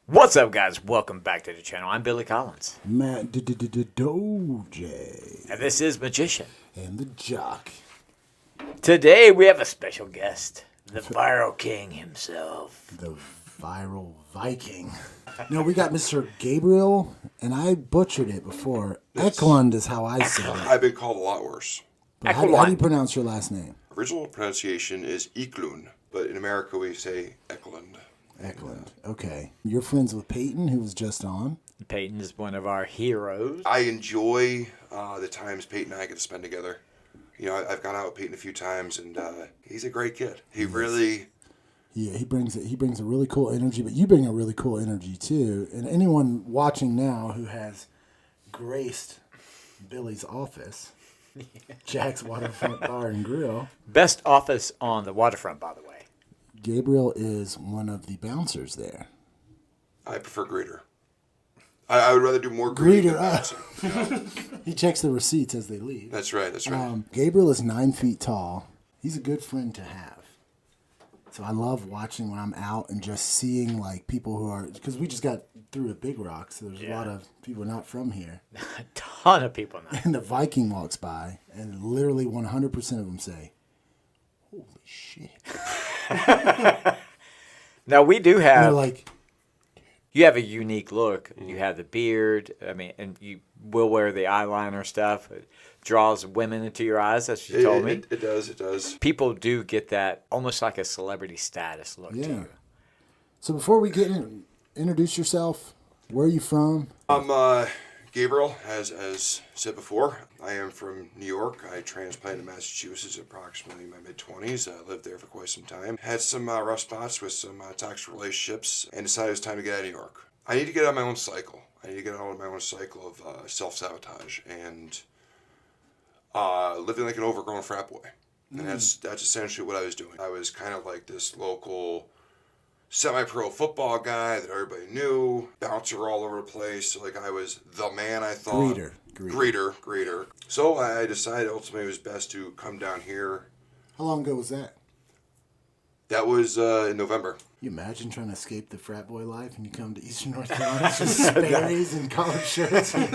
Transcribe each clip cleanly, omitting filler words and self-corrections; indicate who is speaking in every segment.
Speaker 1: What's up, guys? Welcome back to the channel. I'm Billy Collins.
Speaker 2: MATJ.
Speaker 1: And this is Magician.
Speaker 2: And the Jock.
Speaker 1: Today we have a special guest, the Viral King himself.
Speaker 2: The Viral Viking. No, we got Mr. Gabriel, and I butchered it before. Eklund is how I say it.
Speaker 3: I've been called a lot worse.
Speaker 2: But how do you pronounce your last name?
Speaker 3: Original pronunciation is Eklund, but in America we say Eklund.
Speaker 2: Eklund. Okay. You're friends with Peyton, who was just on.
Speaker 1: Peyton is one of our heroes.
Speaker 3: I enjoy the times Peyton and I get to spend together. You know, I've gone out with Peyton a few times, and he's a great kid. He really...
Speaker 2: Yeah, he brings a really cool energy, but you bring a really cool energy too. And anyone watching now who has graced Billy's office, Jack's Waterfront Bar and Grill.
Speaker 1: Best office on the waterfront, by the way.
Speaker 2: Gabriel is one of the bouncers there.
Speaker 3: I prefer greeter. I would rather do more greeting than bouncing.
Speaker 2: He checks the receipts as they leave.
Speaker 3: That's right, that's right.
Speaker 2: Gabriel is 9 feet tall. He's a good friend to have. So I love watching when I'm out and just seeing like people who are, because we just got through at Big Rock, so there's a lot of people not from here.
Speaker 1: A ton of people now.
Speaker 2: And the Viking walks by, and literally 100% of them say, "Holy shit!"
Speaker 1: Now we do have.
Speaker 2: They're like,
Speaker 1: you have a unique look. You have the beard. I mean, and you will wear the eyeliner stuff. It draws women into your eyes. That's what you told me.
Speaker 3: It does, it does.
Speaker 1: People do get that almost like a celebrity status look to you.
Speaker 2: So before we get in, introduce yourself. Where are you from?
Speaker 3: I'm Gabriel, as said before. I am from New York. I transplanted to Massachusetts approximately in my mid-20s. I lived there for quite some time. Had some rough spots with some toxic relationships and decided it was time to get out of New York. I need to get out of my own cycle. I need to get out of my own cycle of self-sabotage and living like an overgrown frat boy. And that's essentially what I was doing. I was kind of like this local semi-pro football guy that everybody knew, bouncer all over the place. So, like, I was the man, I thought. Greeter. So I decided ultimately it was best to come down here.
Speaker 2: How long ago was that?
Speaker 3: That was in November.
Speaker 2: You imagine trying to escape the frat boy life and you come to Eastern North Carolina, it's just Sperry's and collared shirts and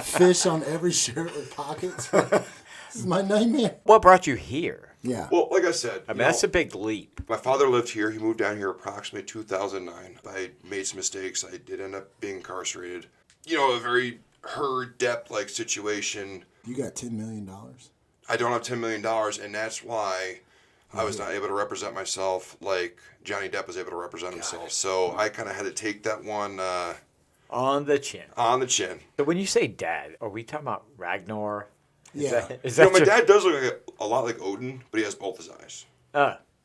Speaker 2: fish on every shirt with pockets. This is my nightmare.
Speaker 1: What brought you here?
Speaker 2: Yeah.
Speaker 3: Well, like I said,
Speaker 1: I mean, that's a big leap.
Speaker 3: my father lived here. He moved down here approximately 2009. I made some mistakes. I did end up being incarcerated. You know, a very herd depth-like situation.
Speaker 2: You got $10 million?
Speaker 3: I don't have $10 million, and that's why I was not able to represent myself like Johnny Depp was able to represent himself. So I kind of had to take that one
Speaker 1: On the chin.
Speaker 3: on the chin.
Speaker 1: So when you say dad, are we talking about Ragnar?
Speaker 2: Yeah.
Speaker 1: Is
Speaker 3: You
Speaker 1: that
Speaker 3: know, my
Speaker 1: your-
Speaker 3: dad does look like a lot like Odin, but he has both his eyes.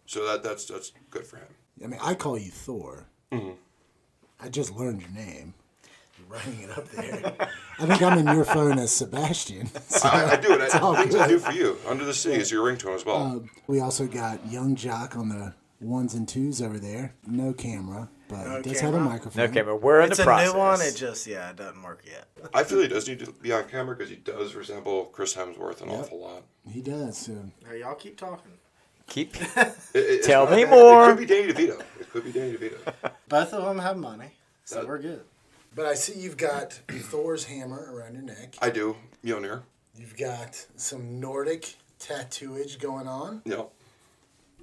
Speaker 3: So that's good for him.
Speaker 2: I mean, I call you Thor. Mm-hmm. I just learned your name. You're writing it up there. I think I'm in your phone as Sebastian. So
Speaker 3: I do it.
Speaker 2: it's all
Speaker 3: Things
Speaker 2: good.
Speaker 3: I do for you. Under the Sea is your ringtone as well.
Speaker 2: We also got young Jock on the 1s and 2s over there. No camera, but he does have a microphone.
Speaker 1: Okay, but we're in
Speaker 4: It's
Speaker 1: the
Speaker 4: a
Speaker 1: process.
Speaker 4: new one. It doesn't work yet.
Speaker 3: I feel he does need to be on camera because he does resemble Chris Hemsworth an awful lot.
Speaker 2: He does. So.
Speaker 4: Hey, y'all keep talking.
Speaker 1: Keep.
Speaker 3: It's
Speaker 1: Tell
Speaker 3: not-
Speaker 1: me more.
Speaker 3: It could be Danny DeVito.
Speaker 4: Both of them have money, so we're good.
Speaker 2: But I see you've got Thor's hammer around your neck.
Speaker 3: I do. Mjolnir.
Speaker 2: You've got some Nordic tattooage going on.
Speaker 3: Yep.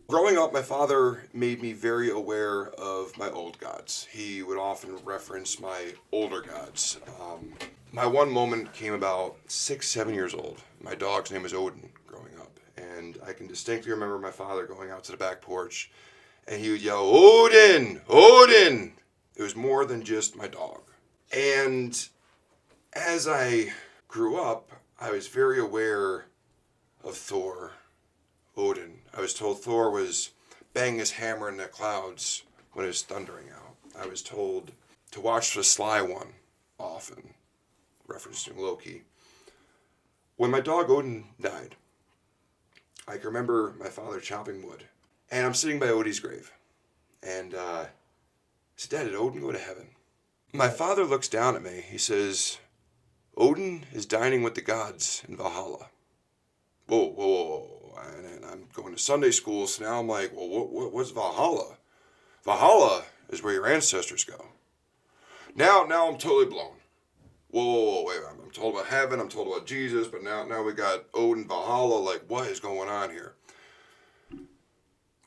Speaker 3: Growing up, my father made me very aware of my old gods. He would often reference my older gods. My one moment came about 6, 7 years old. My dog's name was Odin growing up. And I can distinctly remember my father going out to the back porch and he would yell, "Odin! Odin!" It was more than just my dog. And as I grew up, I was very aware of Thor, Odin. I was told Thor was banging his hammer in the clouds when it was thundering out. I was told to watch the Sly One often, referencing Loki. When my dog Odin died, I can remember my father chopping wood. And I'm sitting by Odin's grave. And I said, "Dad, did Odin go to heaven?" My father looks down at me. He says, "Odin is dining with the gods in Valhalla." Whoa. And I'm going to Sunday school, so now I'm like, well, what's Valhalla? Valhalla is where your ancestors go. Now I'm totally blown. Whoa, wait, I'm told about heaven, I'm told about Jesus, but now we got Odin, Valhalla, like, what is going on here?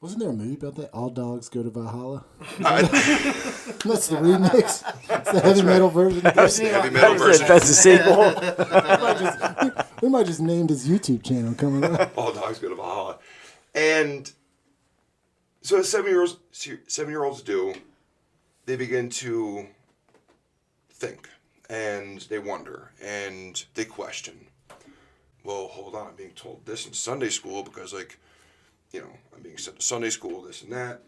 Speaker 2: Wasn't there a movie about that? All dogs go to Valhalla? That's the remix. It's the heavy metal version.
Speaker 3: That's the heavy metal version.
Speaker 1: That's the sequel.
Speaker 2: We might just named his YouTube channel coming up.
Speaker 3: All dogs go to Valhalla. And so as 7-year-olds do, they begin to think. And they wonder. And they question. Well, hold on. I'm being told this in Sunday school because, like, you know, I'm being sent to Sunday school, this and that.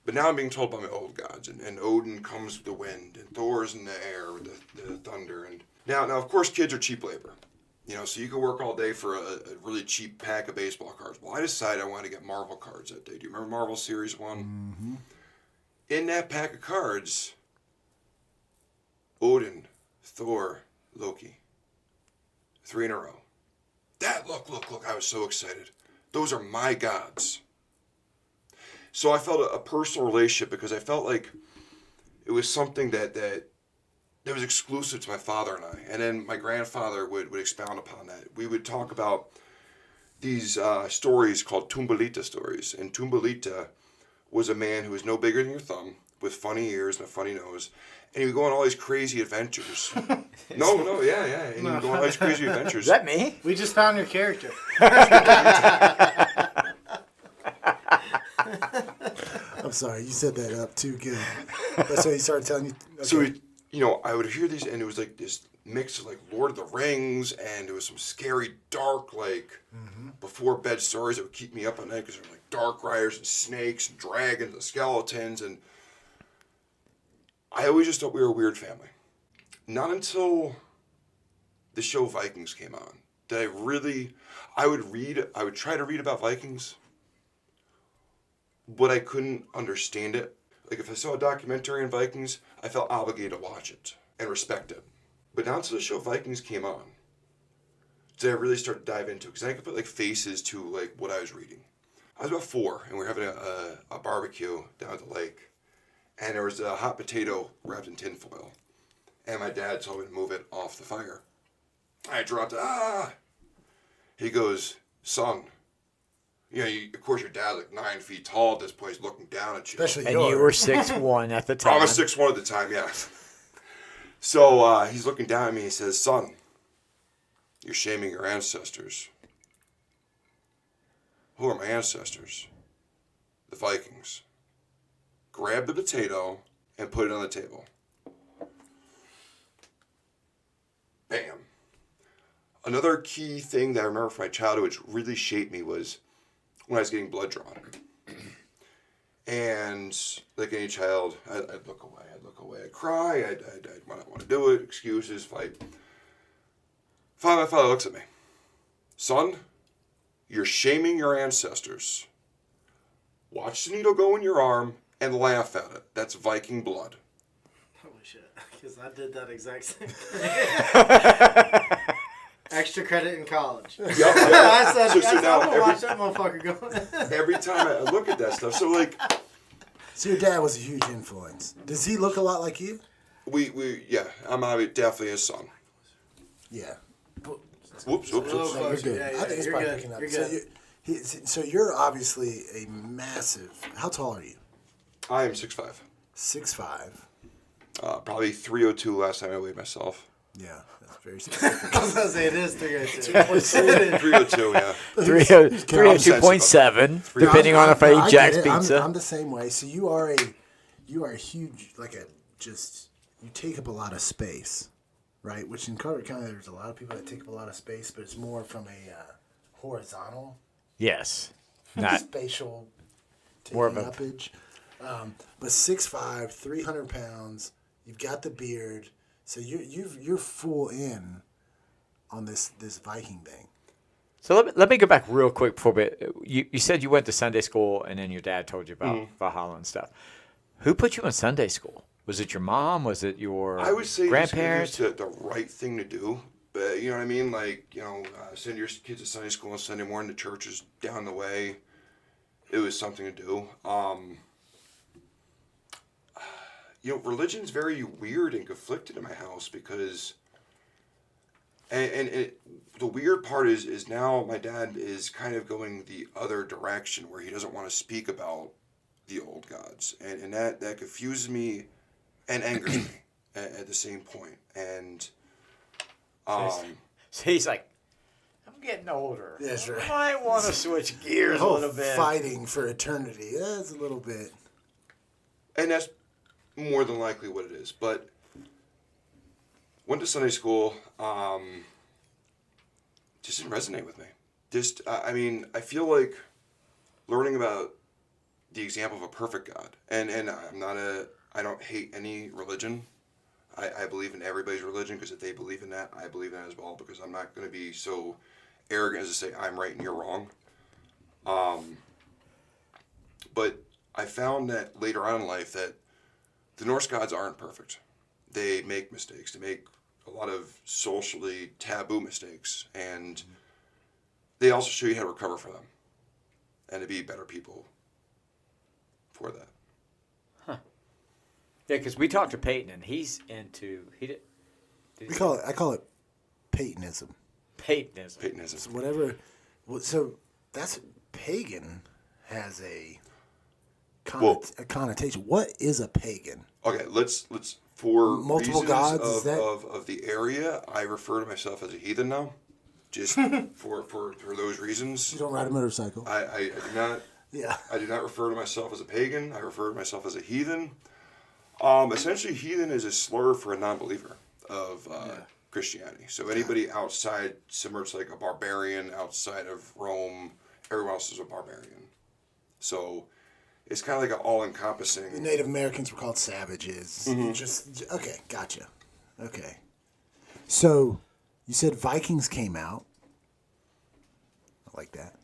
Speaker 3: But now I'm being told by my old gods. And Odin comes with the wind. And Thor's in the air with the thunder. And now, of course, kids are cheap labor. You know, so you can work all day for a really cheap pack of baseball cards. Well, I decided I wanted to get Marvel cards that day. Do you remember Marvel Series 1? Mm-hmm. In that pack of cards, Odin, Thor, Loki. 3 in a row. Look, I was so excited. Those are my gods. So I felt a personal relationship because I felt like it was something that was exclusive to my father and I. And then my grandfather would expound upon that. We would talk about these stories called Tumbalita stories. And Tumbalita was a man who was no bigger than your thumb, with funny ears and a funny nose. And he would go on all these crazy adventures. No, yeah. And he would go on all these crazy adventures.
Speaker 1: Is that me?
Speaker 4: We just found your character.
Speaker 2: I'm sorry, you set that up too good. That's why he started telling you. Okay.
Speaker 3: So, I would hear these, and it was like this mix of like Lord of the Rings, and there was some scary, dark, like before bed stories that would keep me up at night because there were like dark riders and snakes and dragons and skeletons, and I always just thought we were a weird family. Not until the show Vikings came on did I would try to read about Vikings, but I couldn't understand it. Like if I saw a documentary on Vikings, I felt obligated to watch it and respect it. But not until the show Vikings came on did I really start to dive into it, because I could put like faces to like what I was reading. I was about 4, and we were having a barbecue down at the lake. And there was a hot potato wrapped in tinfoil. And my dad told me to move it off the fire. I dropped it. He goes, son. Of course your dad's like 9 feet tall at this point. He's looking down at you.
Speaker 2: Especially
Speaker 1: And you were 6'1" at the time.
Speaker 3: I was 6'1" at the time, yeah. So he's looking down at me and he says, son, you're shaming your ancestors. Who are my ancestors? The Vikings. Grab the potato and put it on the table. Bam. Another key thing that I remember from my childhood which really shaped me was when I was getting blood drawn. And like any child, I'd look away. I'd cry. I'd not want to do it. Excuses, fight. Finally, my father looks at me. Son, you're shaming your ancestors. Watch the needle go in your arm and laugh at it. That's Viking blood.
Speaker 4: Holy shit. Because I did that exact same thing. Extra credit in college.
Speaker 3: Yep.
Speaker 4: I said,
Speaker 3: So now
Speaker 4: I'm going to watch that motherfucker go.
Speaker 3: every time I look at that stuff, so like...
Speaker 2: So your dad was a huge influence. Does he look a lot like you?
Speaker 3: I'm definitely his son.
Speaker 2: Yeah.
Speaker 3: Whoops.
Speaker 2: No, you're good.
Speaker 4: Yeah,
Speaker 2: I think it's
Speaker 4: you're
Speaker 2: probably
Speaker 4: good.
Speaker 2: picking up.
Speaker 4: You're
Speaker 2: So,
Speaker 4: good.
Speaker 2: so you're obviously a massive... How tall are you?
Speaker 3: I am 6'5".
Speaker 2: 6'5".
Speaker 3: Probably 302 last time I weighed myself.
Speaker 2: Yeah, that's very specific.
Speaker 4: I was going to say it is 302.
Speaker 3: 302, yeah.
Speaker 1: 302.7, depending on if I eat Jack's pizza.
Speaker 2: I'm the same way. So you are a huge, you take up a lot of space, right? Which in Carter County, there's a lot of people that take up a lot of space, but it's more from a horizontal,
Speaker 1: Yes. Not
Speaker 2: spatial
Speaker 1: more of a
Speaker 2: uppage. But 6'5", 300 pounds. You've got the beard, so you're full in on this Viking thing.
Speaker 1: So let me go back real quick before you said you went to Sunday school and then your dad told you about Valhalla and stuff. Who put you in Sunday school? Was it your mom? Was it your
Speaker 3: I would say
Speaker 1: grandparents?
Speaker 3: it's the right thing to do. But you know what I mean? Like, send your kids to Sunday school on Sunday morning. The church is down the way. It was something to do. religion's very weird and conflicted in my house because, the weird part is now my dad is kind of going the other direction where he doesn't want to speak about the old gods, and that confuses me and angers me at the same point. And
Speaker 1: so he's like, I'm getting older.
Speaker 2: That's right.
Speaker 1: I might want to switch gears a
Speaker 2: whole
Speaker 1: little bit.
Speaker 2: fighting for eternity. That's a little bit.
Speaker 3: And that's more than likely what it is. But went to Sunday school. Just didn't resonate with me. I feel like learning about the example of a perfect God, and I don't hate any religion. I believe in everybody's religion because if they believe in that, I believe in that as well, because I'm not going to be so arrogant as to say I'm right and you're wrong. But I found that later on in life that the Norse gods aren't perfect. They make mistakes. They make a lot of socially taboo mistakes, and they also show you how to recover from them and to be better people for that.
Speaker 1: Yeah, because we talked to Peyton, and he's into
Speaker 2: I call it Paytonism.
Speaker 1: Peytonism.
Speaker 3: Paytonism.
Speaker 2: So whatever. So that's pagan has a connotation. What is a pagan?
Speaker 3: Okay, let's for
Speaker 2: Multiple
Speaker 3: reasons
Speaker 2: gods,
Speaker 3: of,
Speaker 2: is that-
Speaker 3: of the area, I refer to myself as a heathen now, just for those reasons.
Speaker 2: You don't ride a motorcycle.
Speaker 3: I do not.
Speaker 2: Yeah.
Speaker 3: I do not refer to myself as a pagan. I refer to myself as a heathen. Essentially, heathen is a slur for a non-believer of Christianity. So anybody outside, similar to like a barbarian outside of Rome, everyone else is a barbarian. So it's kind of like an all-encompassing.
Speaker 2: The Native Americans were called savages. Okay, gotcha. Okay. So you said Vikings came out. I like that.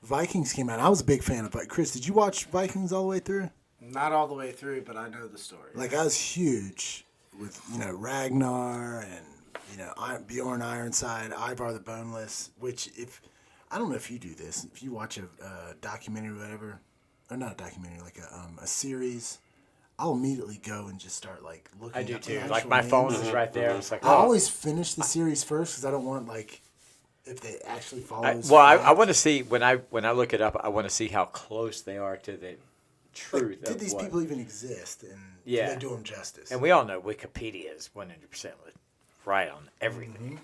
Speaker 2: Vikings came out. I was a big fan of Vikings. Chris, did you watch Vikings all the way through?
Speaker 4: Not all the way through, but I know the story.
Speaker 2: Like, I was huge with, Ragnar and, Bjorn Ironside, Ivar the Boneless, which I don't know if you do this, if you watch a documentary or whatever, or not a documentary, like a series, I'll immediately go and just start, like, looking
Speaker 1: I do
Speaker 2: up the
Speaker 1: too.
Speaker 2: actual
Speaker 1: Like my phone
Speaker 2: names.
Speaker 1: is right there. It's like,
Speaker 2: I always finish the series first because I don't want, like, if they actually follow
Speaker 1: I want to see when I look it up. I want to see how close they are to the truth.
Speaker 2: Like, did these people even exist? And
Speaker 1: Yeah.
Speaker 2: do they do them justice?
Speaker 1: And we all know Wikipedia is 100% right on everything.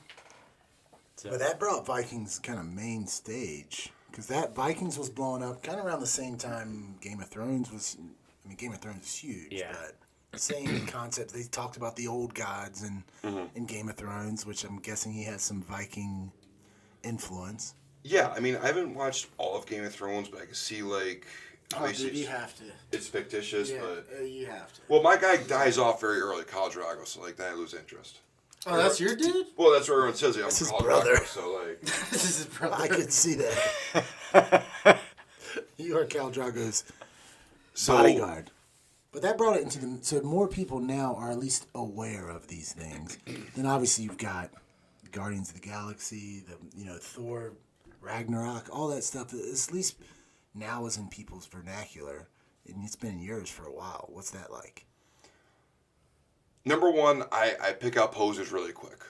Speaker 1: So,
Speaker 2: But that brought Vikings kind of main stage because that Vikings was blowing up kind of around the same time Game of Thrones was. I mean, Game of Thrones is huge,
Speaker 1: Yeah.
Speaker 2: but same concept. They talked about the old gods in Game of Thrones, which I'm guessing he has some Viking influence.
Speaker 3: Yeah, I mean, I haven't watched all of Game of Thrones, but I can see, like,
Speaker 4: Oh,
Speaker 3: obviously
Speaker 4: dude, you have to.
Speaker 3: it's fictitious,
Speaker 4: Yeah,
Speaker 3: but...
Speaker 4: you have to.
Speaker 3: Well, my guy dies off very early, Khal Drago, so, like, then I lose interest.
Speaker 4: Oh, that's your dude?
Speaker 3: Well, that's what everyone says. I'm
Speaker 2: his
Speaker 3: Khal
Speaker 2: brother.
Speaker 3: Drago, so, like...
Speaker 4: This is his brother.
Speaker 2: I could see that. You are Khal Drago's bodyguard. But that brought it into the... So more people now are at least aware of these things. Then obviously you've got Guardians of the Galaxy, Thor, Ragnarok, all that stuff. At least now is in people's vernacular. And it's been in yours for a while. What's that like?
Speaker 3: Number one, I pick out poses really quick.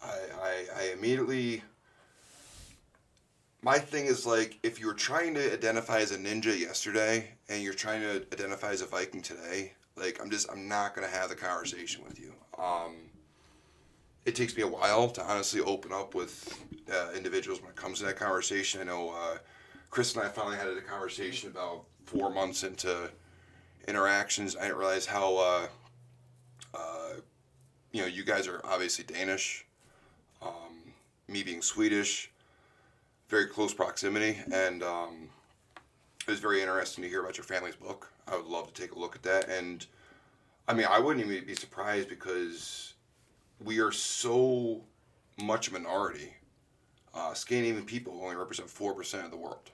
Speaker 3: I immediately... My thing is, like, if you were trying to identify as a ninja yesterday and you're trying to identify as a Viking today, like, I'm not going to have the conversation with you. It takes me a while to honestly open up with individuals when it comes to that conversation. I know Chris and I finally had a conversation about 4 months into interactions. I didn't realize how, you guys are obviously Danish, me being Swedish, very close proximity, and it was very interesting to hear about your family's book. I would love to take a look at that, and I mean, I wouldn't even be surprised because we are so much a minority. Scandinavian people only represent 4% of the world.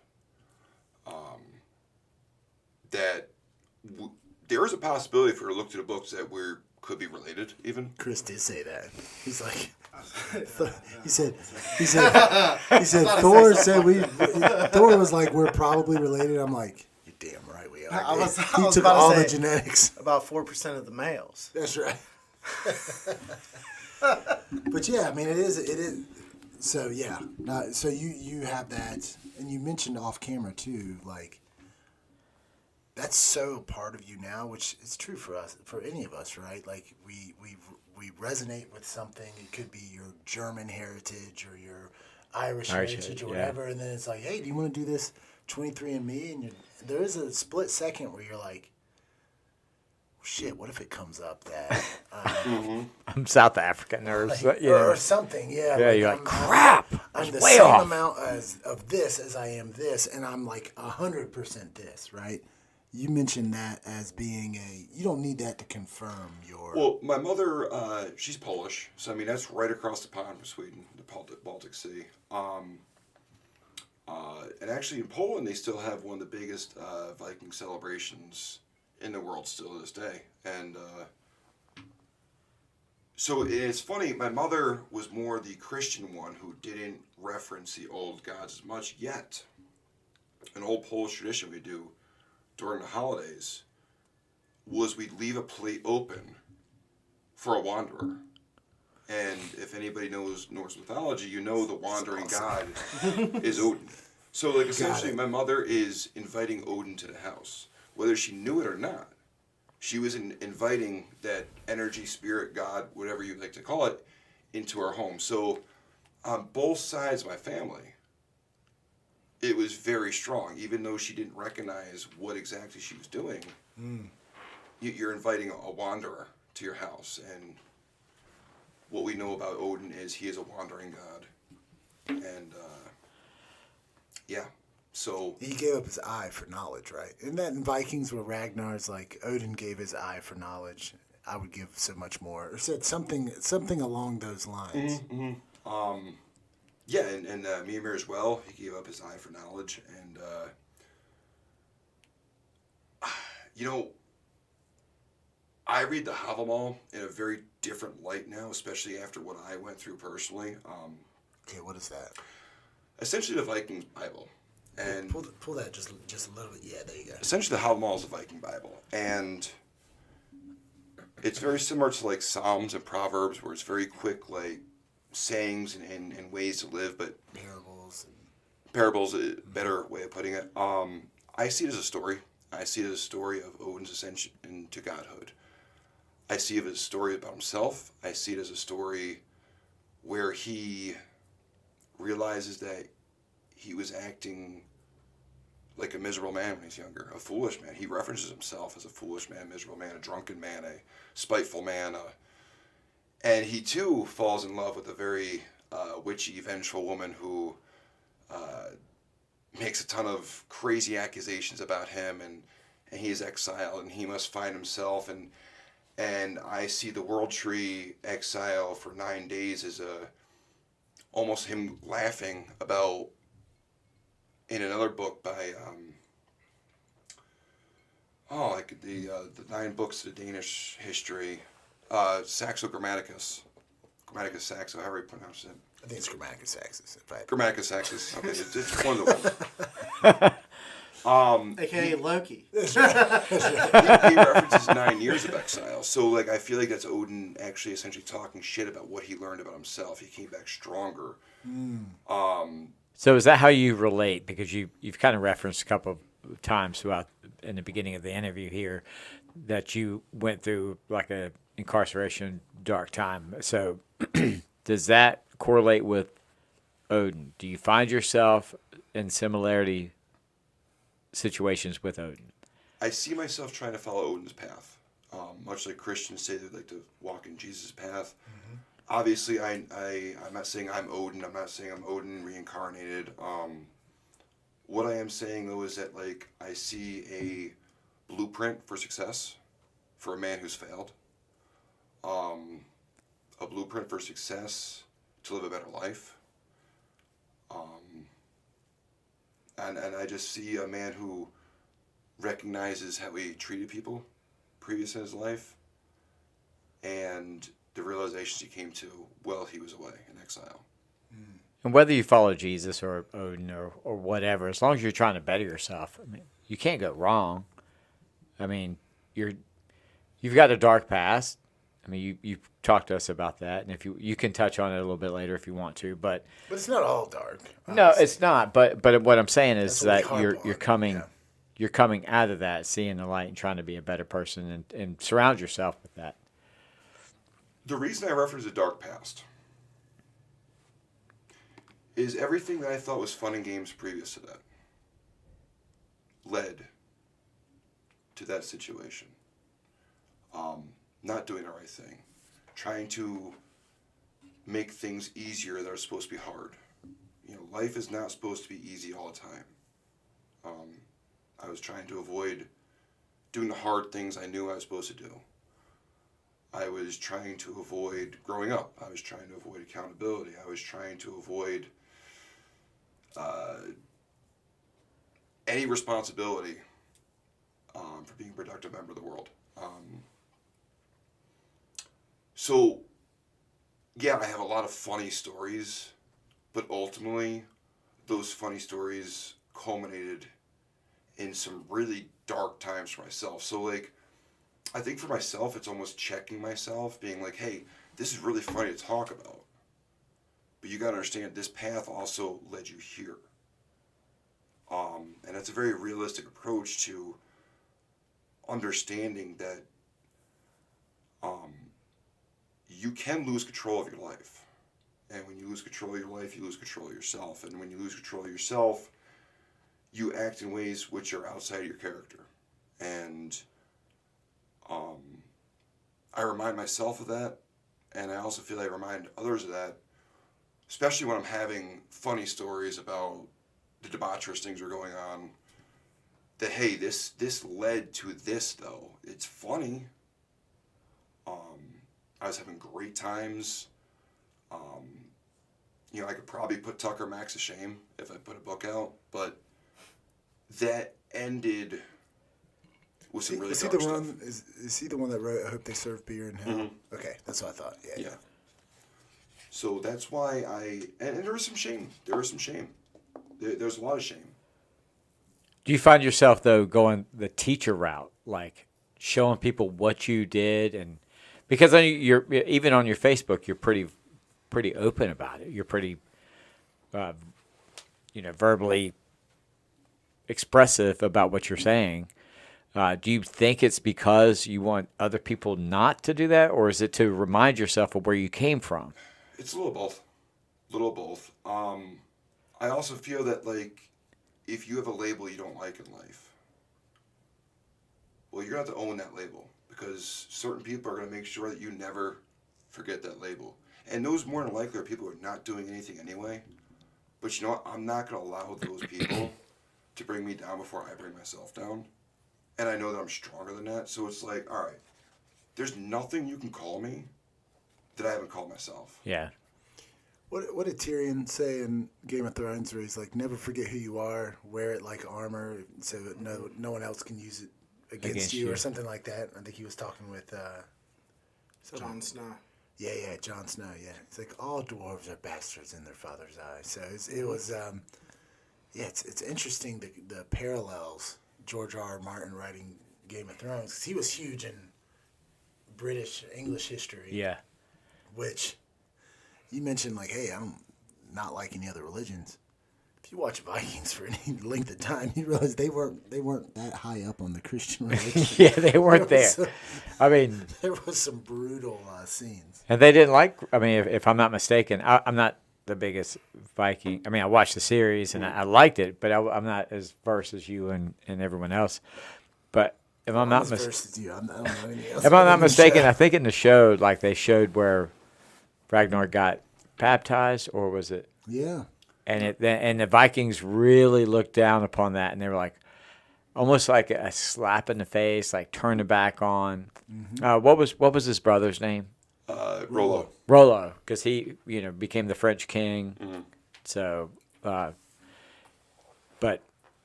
Speaker 3: There is a possibility if we were to look to the books that we could be related, even.
Speaker 2: Chris did say that. He's like... He said Thor said Thor was like, we're probably related. I'm like, you're damn right we are.
Speaker 4: I was
Speaker 2: he took
Speaker 4: about to
Speaker 2: all
Speaker 4: say-
Speaker 2: the genetics.
Speaker 4: About 4% of the males.
Speaker 2: That's right. But yeah, I mean, it is. So yeah, so you have that, and you mentioned off camera too, like that's so part of you now, which is true for us, for any of us, right? Like we resonate with something. It could be your German heritage or your Irish heritage or whatever, and then it's like, hey, do you want to do this 23andMe? And there is a split second where you're like, shit, what if it comes up that
Speaker 1: I'm South African or
Speaker 2: or something, yeah.
Speaker 1: Yeah, you're like, crap.
Speaker 2: I'm the
Speaker 1: way
Speaker 2: same
Speaker 1: off.
Speaker 2: amount of this as I am this, and I'm like 100% this, right? You mentioned that as being you don't need that to confirm your.
Speaker 3: Well, my mother, she's Polish, so I mean that's right across the pond from Sweden, the Baltic Sea. And actually in Poland, they still have one of the biggest Viking celebrations in the world still to this day. And so it's funny, my mother was more the Christian one who didn't reference the old gods as much, yet an old Polish tradition we do during the holidays was we'd leave a plate open for a wanderer. And if anybody knows Norse mythology, you know the wandering god is Odin. So like essentially my mother is inviting Odin to the house. Whether she knew it or not, she was inviting that energy, spirit, God, whatever you like to call it, into our home. So on both sides of my family, it was very strong. Even though she didn't recognize what exactly she was doing, you're inviting a wanderer to your house. And what we know about Odin is he is a wandering god. And yeah. So
Speaker 2: he gave up his eye for knowledge, right? Isn't that in Vikings where Ragnar's like Odin gave his eye for knowledge? I would give so much more, or said something along those lines.
Speaker 3: yeah, and Mimir as well. He gave up his eye for knowledge, and I read the Havamal in a very different light now, especially after what I went through personally.
Speaker 2: Okay, what is that?
Speaker 3: Essentially, the Viking Bible. And
Speaker 2: pull that just a little bit. Yeah, there you go.
Speaker 3: Essentially, the Havamal is the Viking Bible, and it's very similar to like Psalms and Proverbs, where it's very quick, like sayings and ways to live. But parables, a better way of putting it. I see it as a story. I see it as a story of Odin's ascension into godhood. I see it as a story about himself. I see it as a story where he realizes that he was acting like a miserable man when he's younger, a foolish man. He references himself as a foolish man, miserable man, a drunken man, a spiteful man. And he, too, falls in love with a very witchy, vengeful woman who makes a ton of crazy accusations about him, and he is exiled, and he must find himself. And I see the World Tree exile for 9 days as almost him laughing about, in another book by the 9 books of the Danish history, Saxo Grammaticus Saxo, however you pronounce it.
Speaker 2: I think it's Grammaticus Saxus.
Speaker 3: Grammaticus Saxus. Okay, it's one of the ones.
Speaker 4: AKA Loki.
Speaker 3: He references 9 years of exile. So like I feel like that's Odin actually essentially talking shit about what he learned about himself. He came back stronger.
Speaker 1: So is that how you relate? Because you've kind of referenced a couple of times throughout in the beginning of the interview here that you went through like a incarceration dark time. So does that correlate with Odin? Do you find yourself in similarity situations with Odin?
Speaker 3: I see myself trying to follow Odin's path. Much like Christians say they'd like to walk in Jesus' path. Mm-hmm. Obviously, I'm not saying I'm Odin. I'm not saying I'm Odin reincarnated. What I am saying, though, is that like I see a blueprint for success for a man who's failed. A blueprint for success to live a better life. And I just see a man who recognizes how he treated people previous in his life and the realizations he came to while he was away in exile.
Speaker 1: And whether you follow Jesus or Odin or whatever, as long as you're trying to better yourself, I mean, you can't go wrong. I mean, you've got a dark past. I mean, you've talked to us about that, and if you can touch on it a little bit later if you want to, but
Speaker 2: it's not all dark.
Speaker 1: no,
Speaker 2: Honestly.
Speaker 1: it's not. But what I'm saying is
Speaker 2: That's what we
Speaker 1: that
Speaker 2: harp
Speaker 1: you're
Speaker 2: on,
Speaker 1: coming
Speaker 2: yeah.
Speaker 1: you're coming out of that, seeing the light, and trying to be a better person, and surround yourself with that.
Speaker 3: The reason I reference the dark past is everything that I thought was fun and games previous to that led to that situation. Not doing the right thing. Trying to make things easier that are supposed to be hard. You know, life is not supposed to be easy all the time. I was trying to avoid doing the hard things I knew I was supposed to do. I was trying to avoid growing up. I was trying to avoid accountability. I was trying to avoid any responsibility for being a productive member of the world. So, yeah, I have a lot of funny stories, but ultimately, those funny stories culminated in some really dark times for myself. So, like, I think for myself, it's almost checking myself, being like, hey, this is really funny to talk about. But you got to understand, this path also led you here. And it's a very realistic approach to understanding that you can lose control of your life. And when you lose control of your life, you lose control of yourself. And when you lose control of yourself, you act in ways which are outside of your character. And I remind myself of that, and I also feel I remind others of that, especially when I'm having funny stories about the debaucherous things that are going on, that, hey, this led to this, though. It's funny. I was having great times. You know, I could probably put Tucker Max to shame if I put a book out, but that ended with some really dark stuff.
Speaker 2: Is he the one that wrote I Hope They Serve Beer in Hell? Mm-hmm. Okay, that's what I thought. Yeah.
Speaker 3: So that's why and there was some shame. There's a lot of shame.
Speaker 1: Do you find yourself, though, going the teacher route, like showing people what you did? And because you're even on your Facebook, you're pretty open about it. You're pretty, verbally expressive about what you're saying. Do you think it's because you want other people not to do that, or is it to remind yourself of where you came from?
Speaker 3: It's a little both. I also feel that, like, if you have a label you don't like in life, well, you're going to have to own that label, because certain people are going to make sure that you never forget that label. And those more than likely are people who are not doing anything anyway. But you know what? I'm not going to allow those people to bring me down before I bring myself down. And I know that I'm stronger than that. So it's like, all right, there's nothing you can call me that I haven't called myself.
Speaker 1: Yeah.
Speaker 2: What did Tyrion say in Game of Thrones, where he's like, never forget who you are, wear it like armor so that no one else can use it against you, or something like that. I think he was talking with
Speaker 4: Jon Snow.
Speaker 2: Yeah, Jon Snow, yeah. It's like, all dwarves are bastards in their father's eyes. So it was it's interesting the parallels, George R.R. Martin writing Game of Thrones, because he was huge in British, English history.
Speaker 1: Yeah.
Speaker 2: Which, you mentioned, like, hey, I'm not like any other religions. If you watch Vikings for any length of time, you realize they weren't that high up on the Christian religion.
Speaker 1: Yeah, they weren't there.
Speaker 2: There was some brutal scenes.
Speaker 1: And they didn't like. I mean, if I'm not mistaken, I'm not the biggest Viking. I mean, I watched the series and I liked it, but I'm not as versed as you and everyone else. But if I'm not mistaken, I think in the show, like, they showed where Ragnar got baptized, or was it?
Speaker 2: Yeah.
Speaker 1: And the Vikings really looked down upon that, and they were like, almost like a slap in the face, like turn it back on. Mm-hmm. What was his brother's name?
Speaker 3: Rollo.
Speaker 1: Rollo, because he became the French king. Mm-hmm. So, but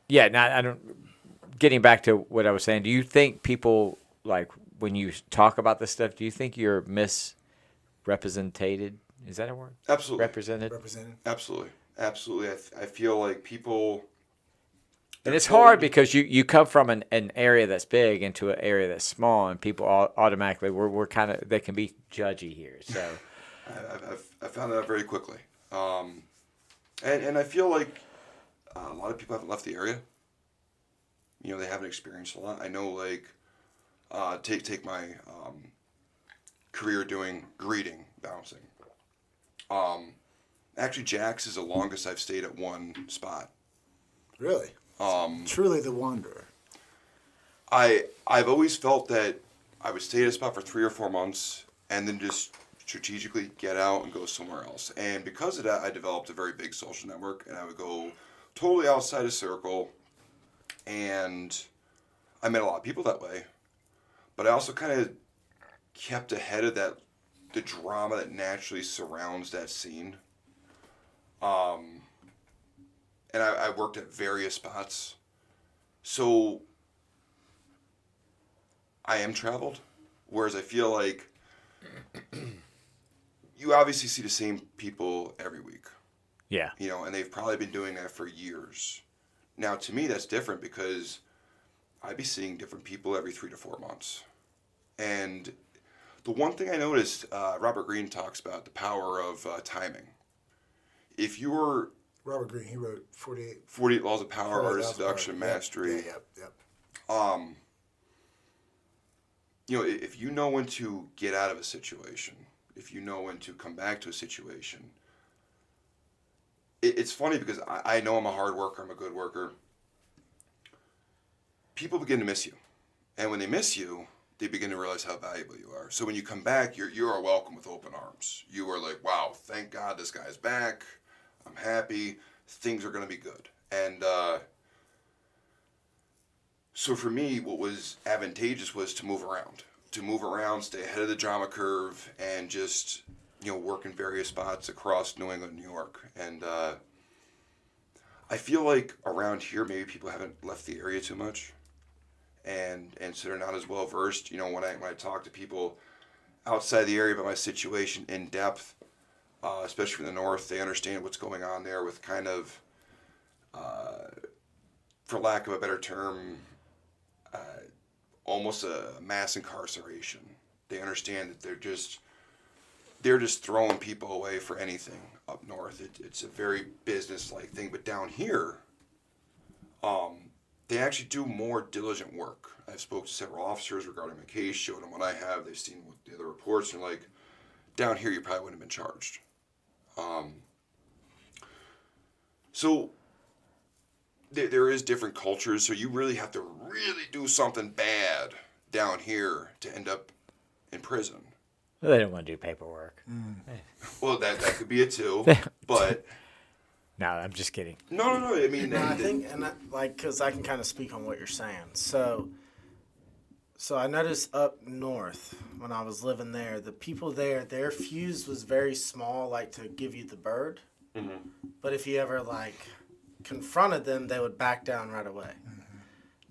Speaker 1: yeah, now I don't. Getting back to what I was saying, do you think people, like, when you talk about this stuff, do you think you're misrepresented? Is that a word?
Speaker 3: Absolutely.
Speaker 2: Represented.
Speaker 3: Absolutely. I feel like people
Speaker 1: And it's hard because you come from an area that's big into an area that's small, and people automatically we're kind of, they can be judgy here. So
Speaker 3: I found that out very quickly, and I feel like a lot of people haven't left the area. You know, they haven't experienced a lot. I know, like, take my career doing greeting, bouncing. Actually, Jack's is the longest I've stayed at one spot.
Speaker 2: Really? Truly the wanderer.
Speaker 3: I've always felt that I would stay at a spot for 3 or 4 months and then just strategically get out and go somewhere else. And because of that, I developed a very big social network, and I would go totally outside a circle, and I met a lot of people that way. But I also kind of kept ahead of the drama that naturally surrounds that scene. And I worked at various spots. So I am traveled, whereas I feel like you obviously see the same people every week.
Speaker 1: yeah,
Speaker 3: You know, and they've probably been doing that for years. Now, to me, that's different because I'd be seeing different people every 3 to 4 months. And the one thing I noticed, Robert Greene talks about the power of timing. If you were
Speaker 2: Robert Greene, he wrote 48
Speaker 3: Laws of Power, Art of Seduction, Mastery.
Speaker 2: Yep.
Speaker 3: You know, if you know when to get out of a situation, if you know when to come back to a situation, it's funny because I know I'm a hard worker, I'm a good worker. People begin to miss you. And when they miss you, they begin to realize how valuable you are. So when you come back, you are welcome with open arms. You are like, wow, thank God this guy's back. I'm happy. Things are going to be good. And so for me, what was advantageous was to move around, stay ahead of the drama curve, and just, you know, work in various spots across New England, New York. And I feel like around here, maybe people haven't left the area too much. And so they're not as well versed. You know, when I talk to people outside the area about my situation in depth, especially from the north, they understand what's going on there with kind of, for lack of a better term, almost a mass incarceration. They understand that they're just throwing people away for anything up north. It's a very business-like thing. But down here, they actually do more diligent work. I've spoken to several officers regarding my case, showed them what I have. They've seen what the other reports, and they're like, down here you probably wouldn't have been charged. So there is different cultures, so you really have to really do something bad down here to end up in prison.
Speaker 1: well, they don't want to do paperwork.
Speaker 3: Well, that could be it too, but
Speaker 1: No, I'm just kidding.
Speaker 3: no. I mean,
Speaker 4: No, I think, because I can kind of speak on what you're saying. So I noticed up north when I was living there, the people there, their fuse was very small, like to give you the bird. Mm-hmm. But if you ever confronted them, they would back down right away. Mm-hmm.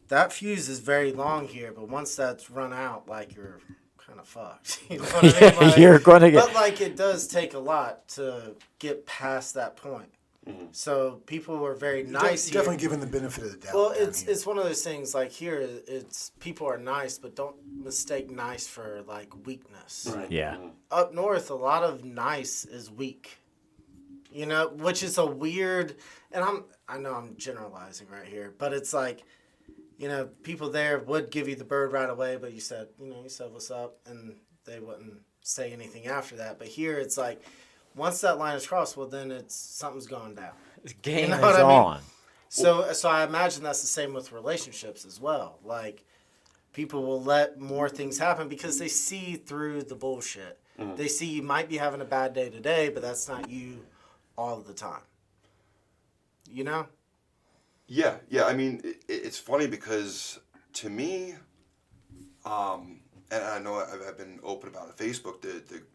Speaker 4: That fuse is very long here, but once that's run out, you're kind of fucked. You know what I mean?
Speaker 1: You're going to get.
Speaker 4: But it does take a lot to get past that point. Mm-hmm. So people were very nice.
Speaker 2: Definitely given the benefit of the doubt.
Speaker 4: Well, it's one of those things. Here, it's people are nice, but don't mistake nice for weakness.
Speaker 2: Right.
Speaker 1: Yeah.
Speaker 4: Up north, a lot of nice is weak. You know, which is a weird. And I know I'm generalizing right here, but it's people there would give you the bird right away, but you said what's up, and they wouldn't say anything after that. But here, it's once that line is crossed, well, then something's going down.
Speaker 1: The game
Speaker 4: You know
Speaker 1: is
Speaker 4: what I mean?
Speaker 1: on.
Speaker 4: So I imagine that's the same with relationships as well. People will let more things happen because they see through the bullshit. Mm-hmm. They see you might be having a bad day today, but that's not you all the time. You know?
Speaker 3: Yeah. I mean, it's funny because to me, and I know I've been open about it on Facebook,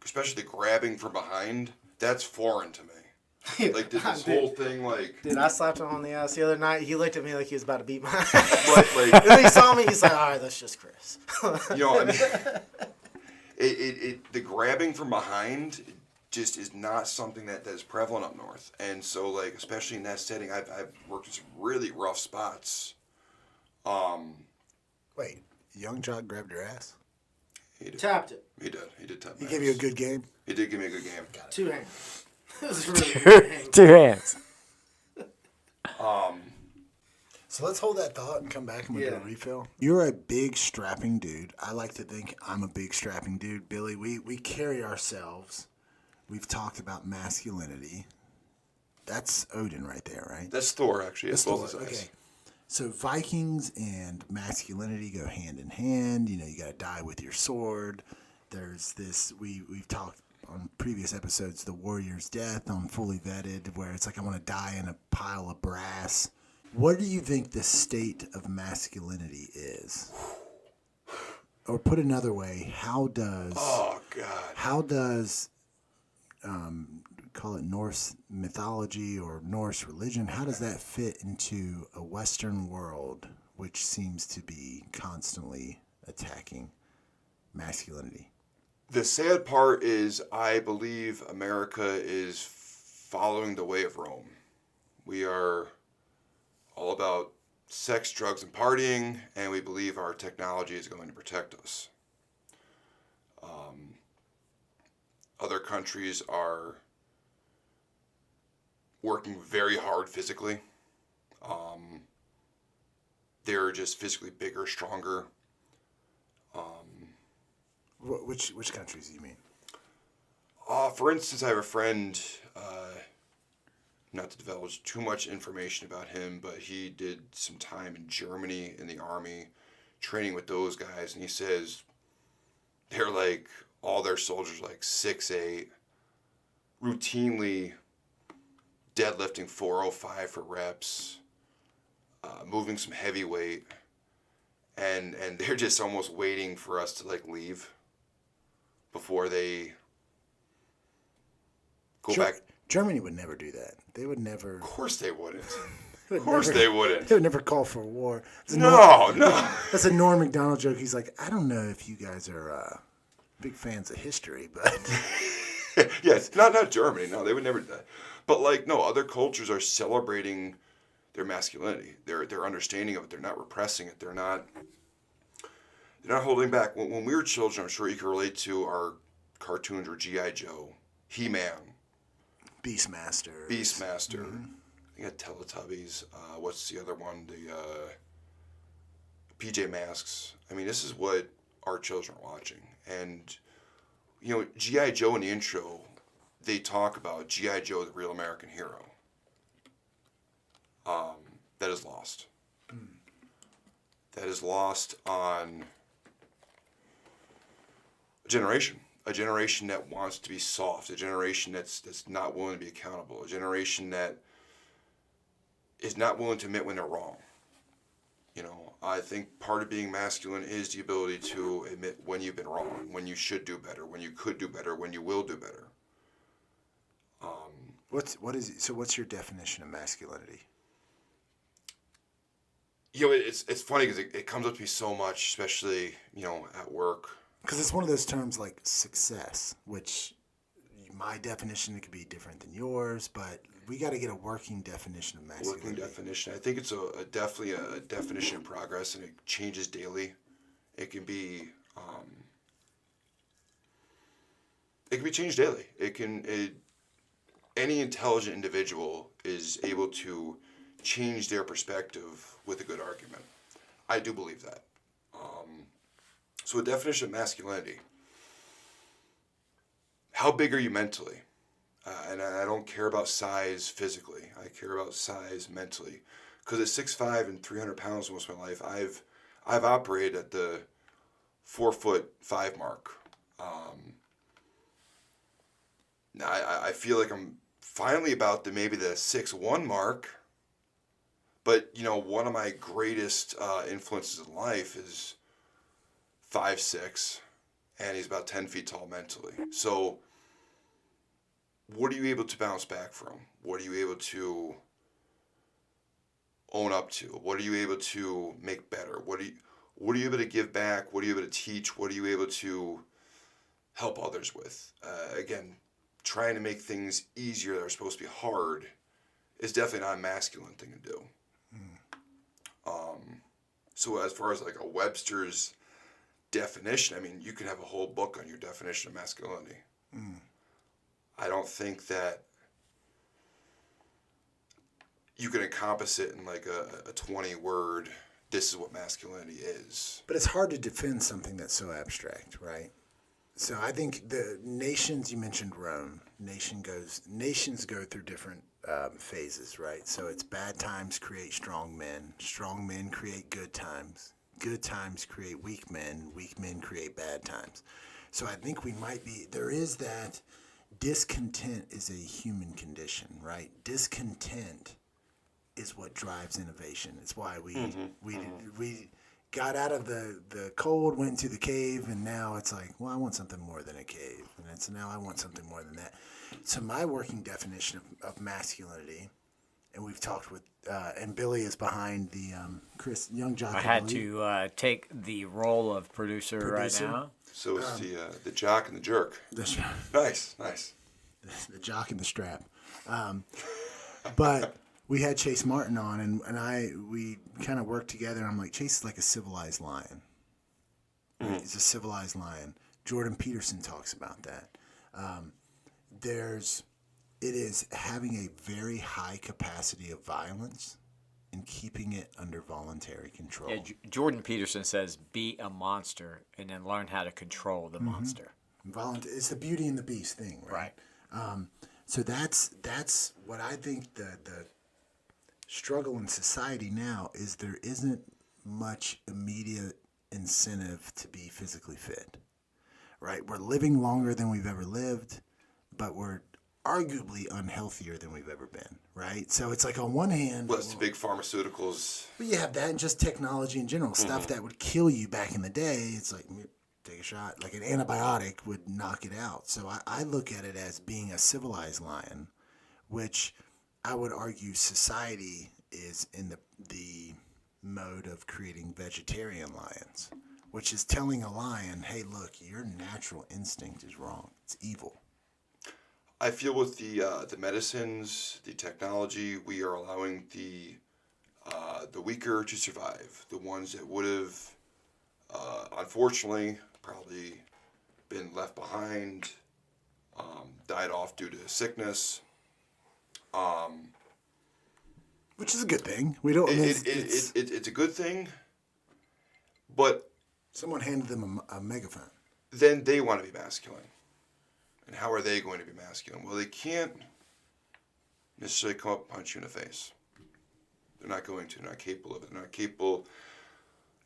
Speaker 3: especially the grabbing from behind, that's foreign to me. This whole thing,
Speaker 4: Dude, I slapped him on the ass the other night. He looked at me like he was about to beat my ass.
Speaker 3: But,
Speaker 4: and then he saw me, he's like, all right, that's just Chris.
Speaker 3: I mean, the grabbing from behind just is not something that is prevalent up north. And so, like, especially in that setting, I've worked in some really rough spots.
Speaker 2: Wait, young Jock grabbed your ass?
Speaker 3: He did.
Speaker 4: Tapped it.
Speaker 3: He did. He did tap
Speaker 2: He
Speaker 3: my
Speaker 2: gave you a
Speaker 3: ass.
Speaker 2: good game?
Speaker 3: He did give me a good game.
Speaker 4: 2 hands. It was really good hand.
Speaker 1: 2 hands.
Speaker 2: So let's hold that thought and come back and we'll do a
Speaker 4: Yeah.
Speaker 2: refill. You're a big strapping dude. I like to think I'm a big strapping dude. Billy, we carry ourselves. We've talked about masculinity. That's Odin right there, right?
Speaker 3: That's Thor, actually. It's both
Speaker 2: Thor,
Speaker 3: his eyes.
Speaker 2: okay. So Vikings and masculinity go hand in hand. You know, you got to die with your sword. There's this, we've talked on previous episodes, the warrior's death on Fully Vetted, where it's like, I want to die in a pile of brass. What do you think the state of masculinity is? Or put another way, how does call it Norse mythology or Norse religion, how does that fit into a Western world which seems to be constantly attacking masculinity?
Speaker 3: The sad part is I believe America is following the way of Rome. We are all about sex, drugs, and partying, and we believe our technology is going to protect us. Other countries are working very hard physically. They're just physically bigger, stronger.
Speaker 2: Which countries do you mean?
Speaker 3: For instance, I have a friend, not to divulge too much information about him, but he did some time in Germany in the army, training with those guys, and he says they're like, all their soldiers like 6'8", routinely deadlifting 405 for reps, moving some heavy weight, and they're just almost waiting for us to like leave before they go back.
Speaker 2: Germany would never do that. They would never.
Speaker 3: Of course they wouldn't.
Speaker 2: Of
Speaker 3: course they wouldn't.
Speaker 2: They would never call for war.
Speaker 3: No.
Speaker 2: That's a Norm Macdonald joke. He's like, I don't know if you guys are big fans of history, but
Speaker 3: Yes, not Germany. No, they would never do that. But like, no, other cultures are celebrating their masculinity, their understanding of it. They're not repressing it. They're not holding back. When we were children, I'm sure you can relate to our cartoons or G.I. Joe, He-Man,
Speaker 2: Beastmaster.
Speaker 3: Mm-hmm. You got Teletubbies. What's the other one? The PJ Masks. I mean, this is what our children are watching. And, you know, G.I. Joe in the intro, they talk about G.I. Joe, the real American hero. That is lost. That is lost on a generation that wants to be soft, a generation that's not willing to be accountable, a generation that is not willing to admit when they're wrong. You know, I think part of being masculine is the ability to admit when you've been wrong, when you should do better, when you could do better, when you will do better.
Speaker 2: What's your definition of masculinity?
Speaker 3: You know, it's funny because it comes up to me so much, especially, you know, at work.
Speaker 2: Because it's one of those terms like success, which my definition could be different than yours, but we got to get a working definition of masculinity.
Speaker 3: Working definition. I think it's definitely a definition in progress, and it changes daily. It can be changed daily. Any intelligent individual is able to change their perspective with a good argument. I do believe that. So a definition of masculinity. How big are you mentally? And I don't care about size physically. I care about size mentally. Because at 6'5" and 300 pounds most of my life, I've operated at the 4'5" mark. Now I feel like I'm finally about maybe the 6'1" mark. But, you know, one of my greatest influences in life is 5'6", and he's about 10 feet tall mentally. So what are you able to bounce back from? What are you able to own up to? What are you able to make better? What are you able to give back? What are you able to teach? What are you able to help others with? Again, trying to make things easier that are supposed to be hard is definitely not a masculine thing to do. So as far as like a Webster's definition, I mean, you could have a whole book on your definition of masculinity. I don't think that you can encompass it in like a 20-word, this is what masculinity is.
Speaker 2: But it's hard to defend something that's so abstract, right? So I think the nations, you mentioned Rome, nations go through different phases, right? So it's bad times create strong men create good times create weak men create bad times. So I think there is that discontent is a human condition, right? Discontent is what drives innovation. It's why we got out of the cold, went into the cave, and now it's like, well, I want something more than a cave. And now I want something more than that. So my working definition of masculinity, and we've talked with, and Billy is behind the Chris Young Jock.
Speaker 1: I had to take the role of producer right now.
Speaker 3: So it's the jock and the jerk. Nice.
Speaker 2: The jock and the strap. But we had Chase Martin on, and we kind of worked together. And I'm like, Chase is like a civilized lion. Right? He's a civilized lion. Jordan Peterson talks about that. It is having a very high capacity of violence and keeping it under voluntary control.
Speaker 1: Yeah, Jordan Peterson says, be a monster and then learn how to control the monster.
Speaker 2: It's the Beauty and the Beast thing, right? So that's what I think the struggle in society now is there isn't much immediate incentive to be physically fit, right? We're living longer than we've ever lived, but we're arguably unhealthier than we've ever been, right? So it's like on one hand...
Speaker 3: Well, it's the big pharmaceuticals.
Speaker 2: But you have that and just technology in general. Stuff that would kill you back in the day, it's like, take a shot. Like an antibiotic would knock it out. So I look at it as being a civilized lion, which I would argue society is in the mode of creating vegetarian lions, which is telling a lion, hey, look, your natural instinct is wrong. It's evil.
Speaker 3: I feel with the medicines, the technology, we are allowing the weaker to survive. The ones that would have, unfortunately, probably been left behind, died off due to sickness.
Speaker 2: Which is a good thing. We don't.
Speaker 3: It's a good thing, but
Speaker 2: someone handed them a megaphone.
Speaker 3: Then they want to be masculine. And how are they going to be masculine? Well, they can't necessarily come up and punch you in the face. They're not going to. They're not capable of it. They're not capable.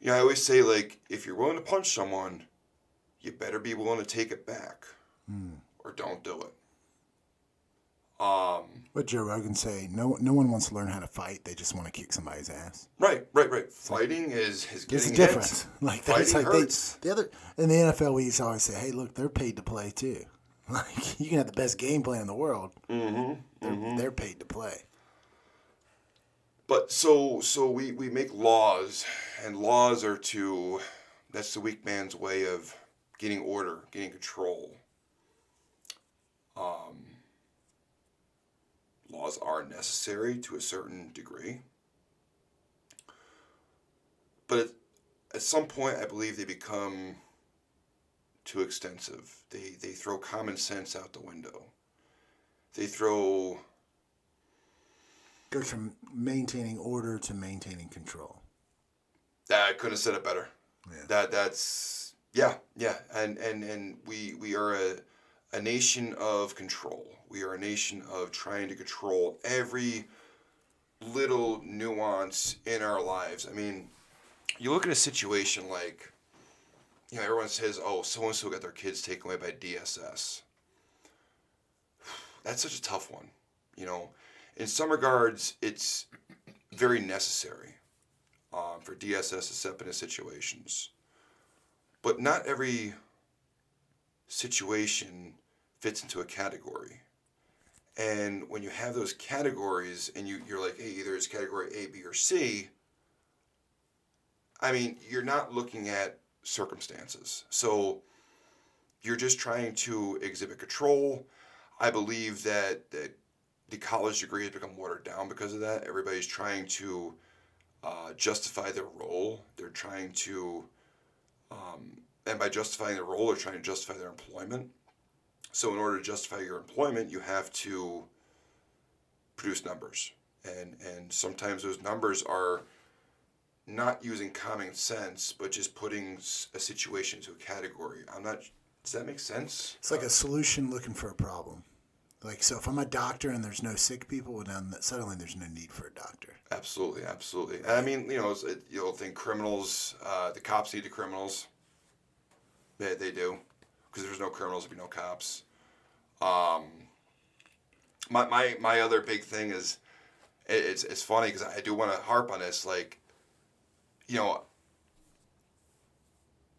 Speaker 3: You know, I always say, like, if you're willing to punch someone, you better be willing to take it back. Or don't do it.
Speaker 2: What Joe Rogan say? No one wants to learn how to fight. They just want to kick somebody's ass.
Speaker 3: Right. Fighting is getting
Speaker 2: different.
Speaker 3: hit.
Speaker 2: Like
Speaker 3: Fighting
Speaker 2: that's like
Speaker 3: hurts.
Speaker 2: the other in the NFL. We used to always say, "Hey, look, they're paid to play too." Like you can have the best game plan in the world. They're paid to play.
Speaker 3: But so we make laws, and laws are that's the weak man's way of getting order, getting control. Laws are necessary to a certain degree. But at some point, I believe they become too extensive. They throw common sense out the window. They throw...
Speaker 2: Goes from maintaining order to maintaining control.
Speaker 3: I couldn't have said it better.
Speaker 2: Yeah.
Speaker 3: That's... Yeah. And we are a nation of control. We are a nation of trying to control every little nuance in our lives. I mean, you look at a situation like, you know, everyone says, oh, so-and-so got their kids taken away by DSS. That's such a tough one, you know. In some regards, it's very necessary for DSS to step into situations. But not every situation fits into a category. And when you have those categories and you're like, hey, either it's category A, B, or C, I mean, you're not looking at circumstances. So you're just trying to exhibit control. I believe that the college degree has become watered down because of that. Everybody's trying to justify their role. They're trying to, and by justifying their role, they're trying to justify their employment. So in order to justify your employment, you have to produce numbers. And sometimes those numbers are not using common sense, but just putting a situation into a category. Does that make sense?
Speaker 2: It's like a solution looking for a problem. Like, so if I'm a doctor and there's no sick people, well, then suddenly there's no need for a doctor.
Speaker 3: Absolutely, absolutely. And I mean, you'll think criminals, the cops need the criminals. They do, because there's no criminals, there'd be no cops. My other big thing is, it's funny because I do want to harp on this. Like,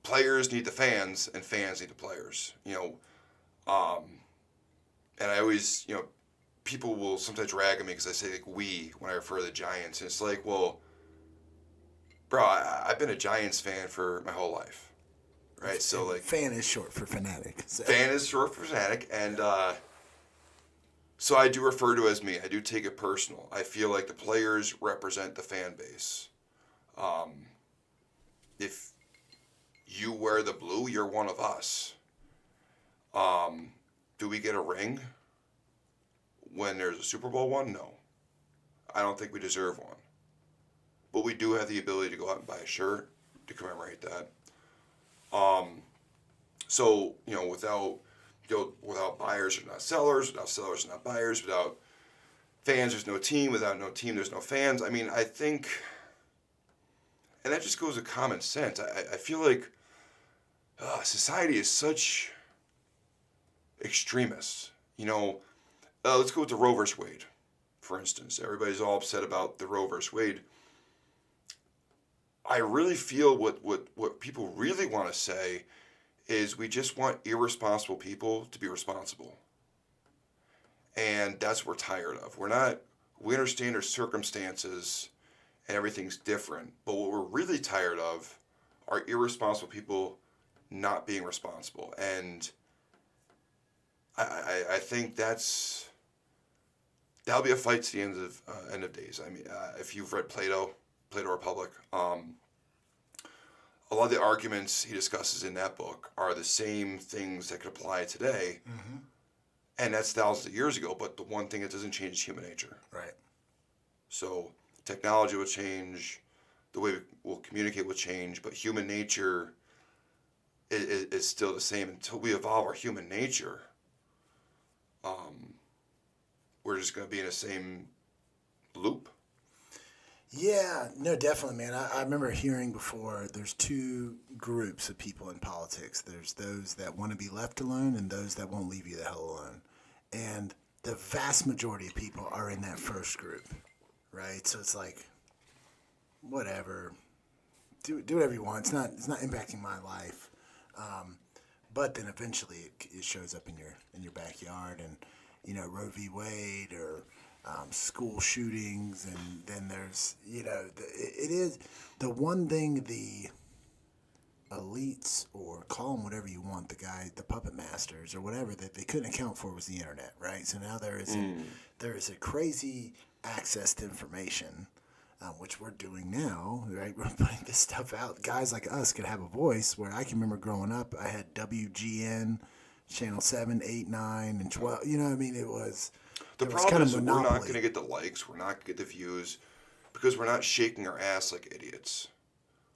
Speaker 3: players need the fans, and fans need the players. And I always, people will sometimes rag at me because I say like we when I refer to the Giants, and it's like, well, bro, I've been a Giants fan for my whole life, right? So like,
Speaker 2: fan is short for fanatic. So.
Speaker 3: Fan is short for fanatic, and so I do refer to it as me. I do take it personal. I feel like the players represent the fan base. If you wear the blue, you're one of us. Do we get a ring when there's a Super Bowl one? No. I don't think we deserve one. But we do have the ability to go out and buy a shirt to commemorate that. So, without buyers, there's not sellers. Without sellers, there's not buyers. Without fans, there's no team. Without no team, there's no fans. I mean, I think, and that just goes to common sense. I feel like society is such extremists. Let's go with the Roe vs. Wade, for instance. Everybody's all upset about the Roe vs. Wade. I really feel what people really want to say is we just want irresponsible people to be responsible. And that's what we're tired of. We understand there's circumstances and everything's different, but what we're really tired of are irresponsible people not being responsible. And I think that'll be a fight to the end of days. I mean, if you've read Plato Republic, a lot of the arguments he discusses in that book are the same things that could apply today, and that's thousands of years ago. But the one thing that doesn't change is human nature.
Speaker 2: Right.
Speaker 3: So technology will change, the way we'll communicate will change, but human nature is still the same. Until we evolve our human nature, we're just going to be in the same loop.
Speaker 2: Yeah, no, definitely, man. I remember hearing before there's two groups of people in politics. There's those that want to be left alone and those that won't leave you the hell alone. And the vast majority of people are in that first group, right? So it's like, whatever, do whatever you want. It's not impacting my life. But then eventually it shows up in your backyard, and Roe v. Wade or school shootings, and then there's it is the one thing the elites, or call them whatever you want, the puppet masters or whatever, that they couldn't account for was the internet, right? So now there is a crazy access to information, which we're doing now, right? We're putting this stuff out. Guys like us could have a voice. Where I can remember growing up, I had WGN, Channel 7, 8, 9, and 12. You know what I mean? It was...
Speaker 3: The problem is we're not going to get the likes, we're not going to get the views, because we're not shaking our ass like idiots.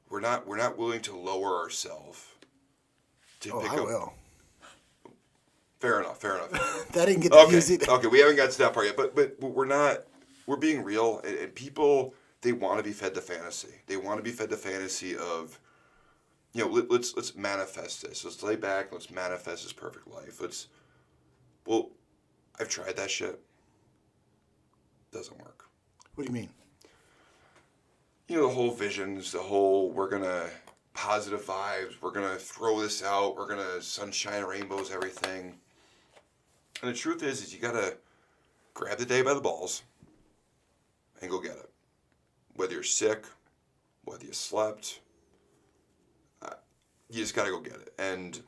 Speaker 3: We're not willing to lower ourselves to pick up.
Speaker 2: Will.
Speaker 3: Fair enough.
Speaker 2: That didn't get the views either.
Speaker 3: Okay, we haven't got to that part yet, but we're being real, and people, they want to be fed the fantasy. They want to be fed the fantasy of, let's manifest this. Let's lay back, let's manifest this perfect life. I've tried that shit. Doesn't work.
Speaker 2: What do you mean?
Speaker 3: The whole visions, we're going to positive vibes, we're going to throw this out, we're going to sunshine, rainbows, everything. And the truth is you got to grab the day by the balls and go get it. Whether you're sick, whether you slept, you just got to go get it. And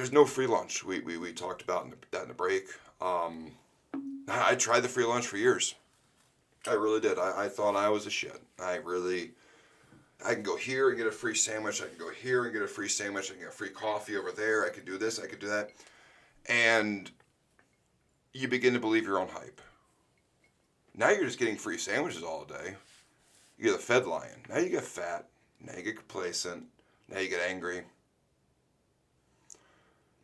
Speaker 3: there's no free lunch. We talked about that in the break. I tried the free lunch for years. I really did. I thought I was a shit. I can go here and get a free sandwich. I can go here and get a free sandwich. I can get free coffee over there. I could do this. I could do that. And you begin to believe your own hype. Now you're just getting free sandwiches all day. You get a fed lion. Now you get fat. Now you get complacent. Now you get angry.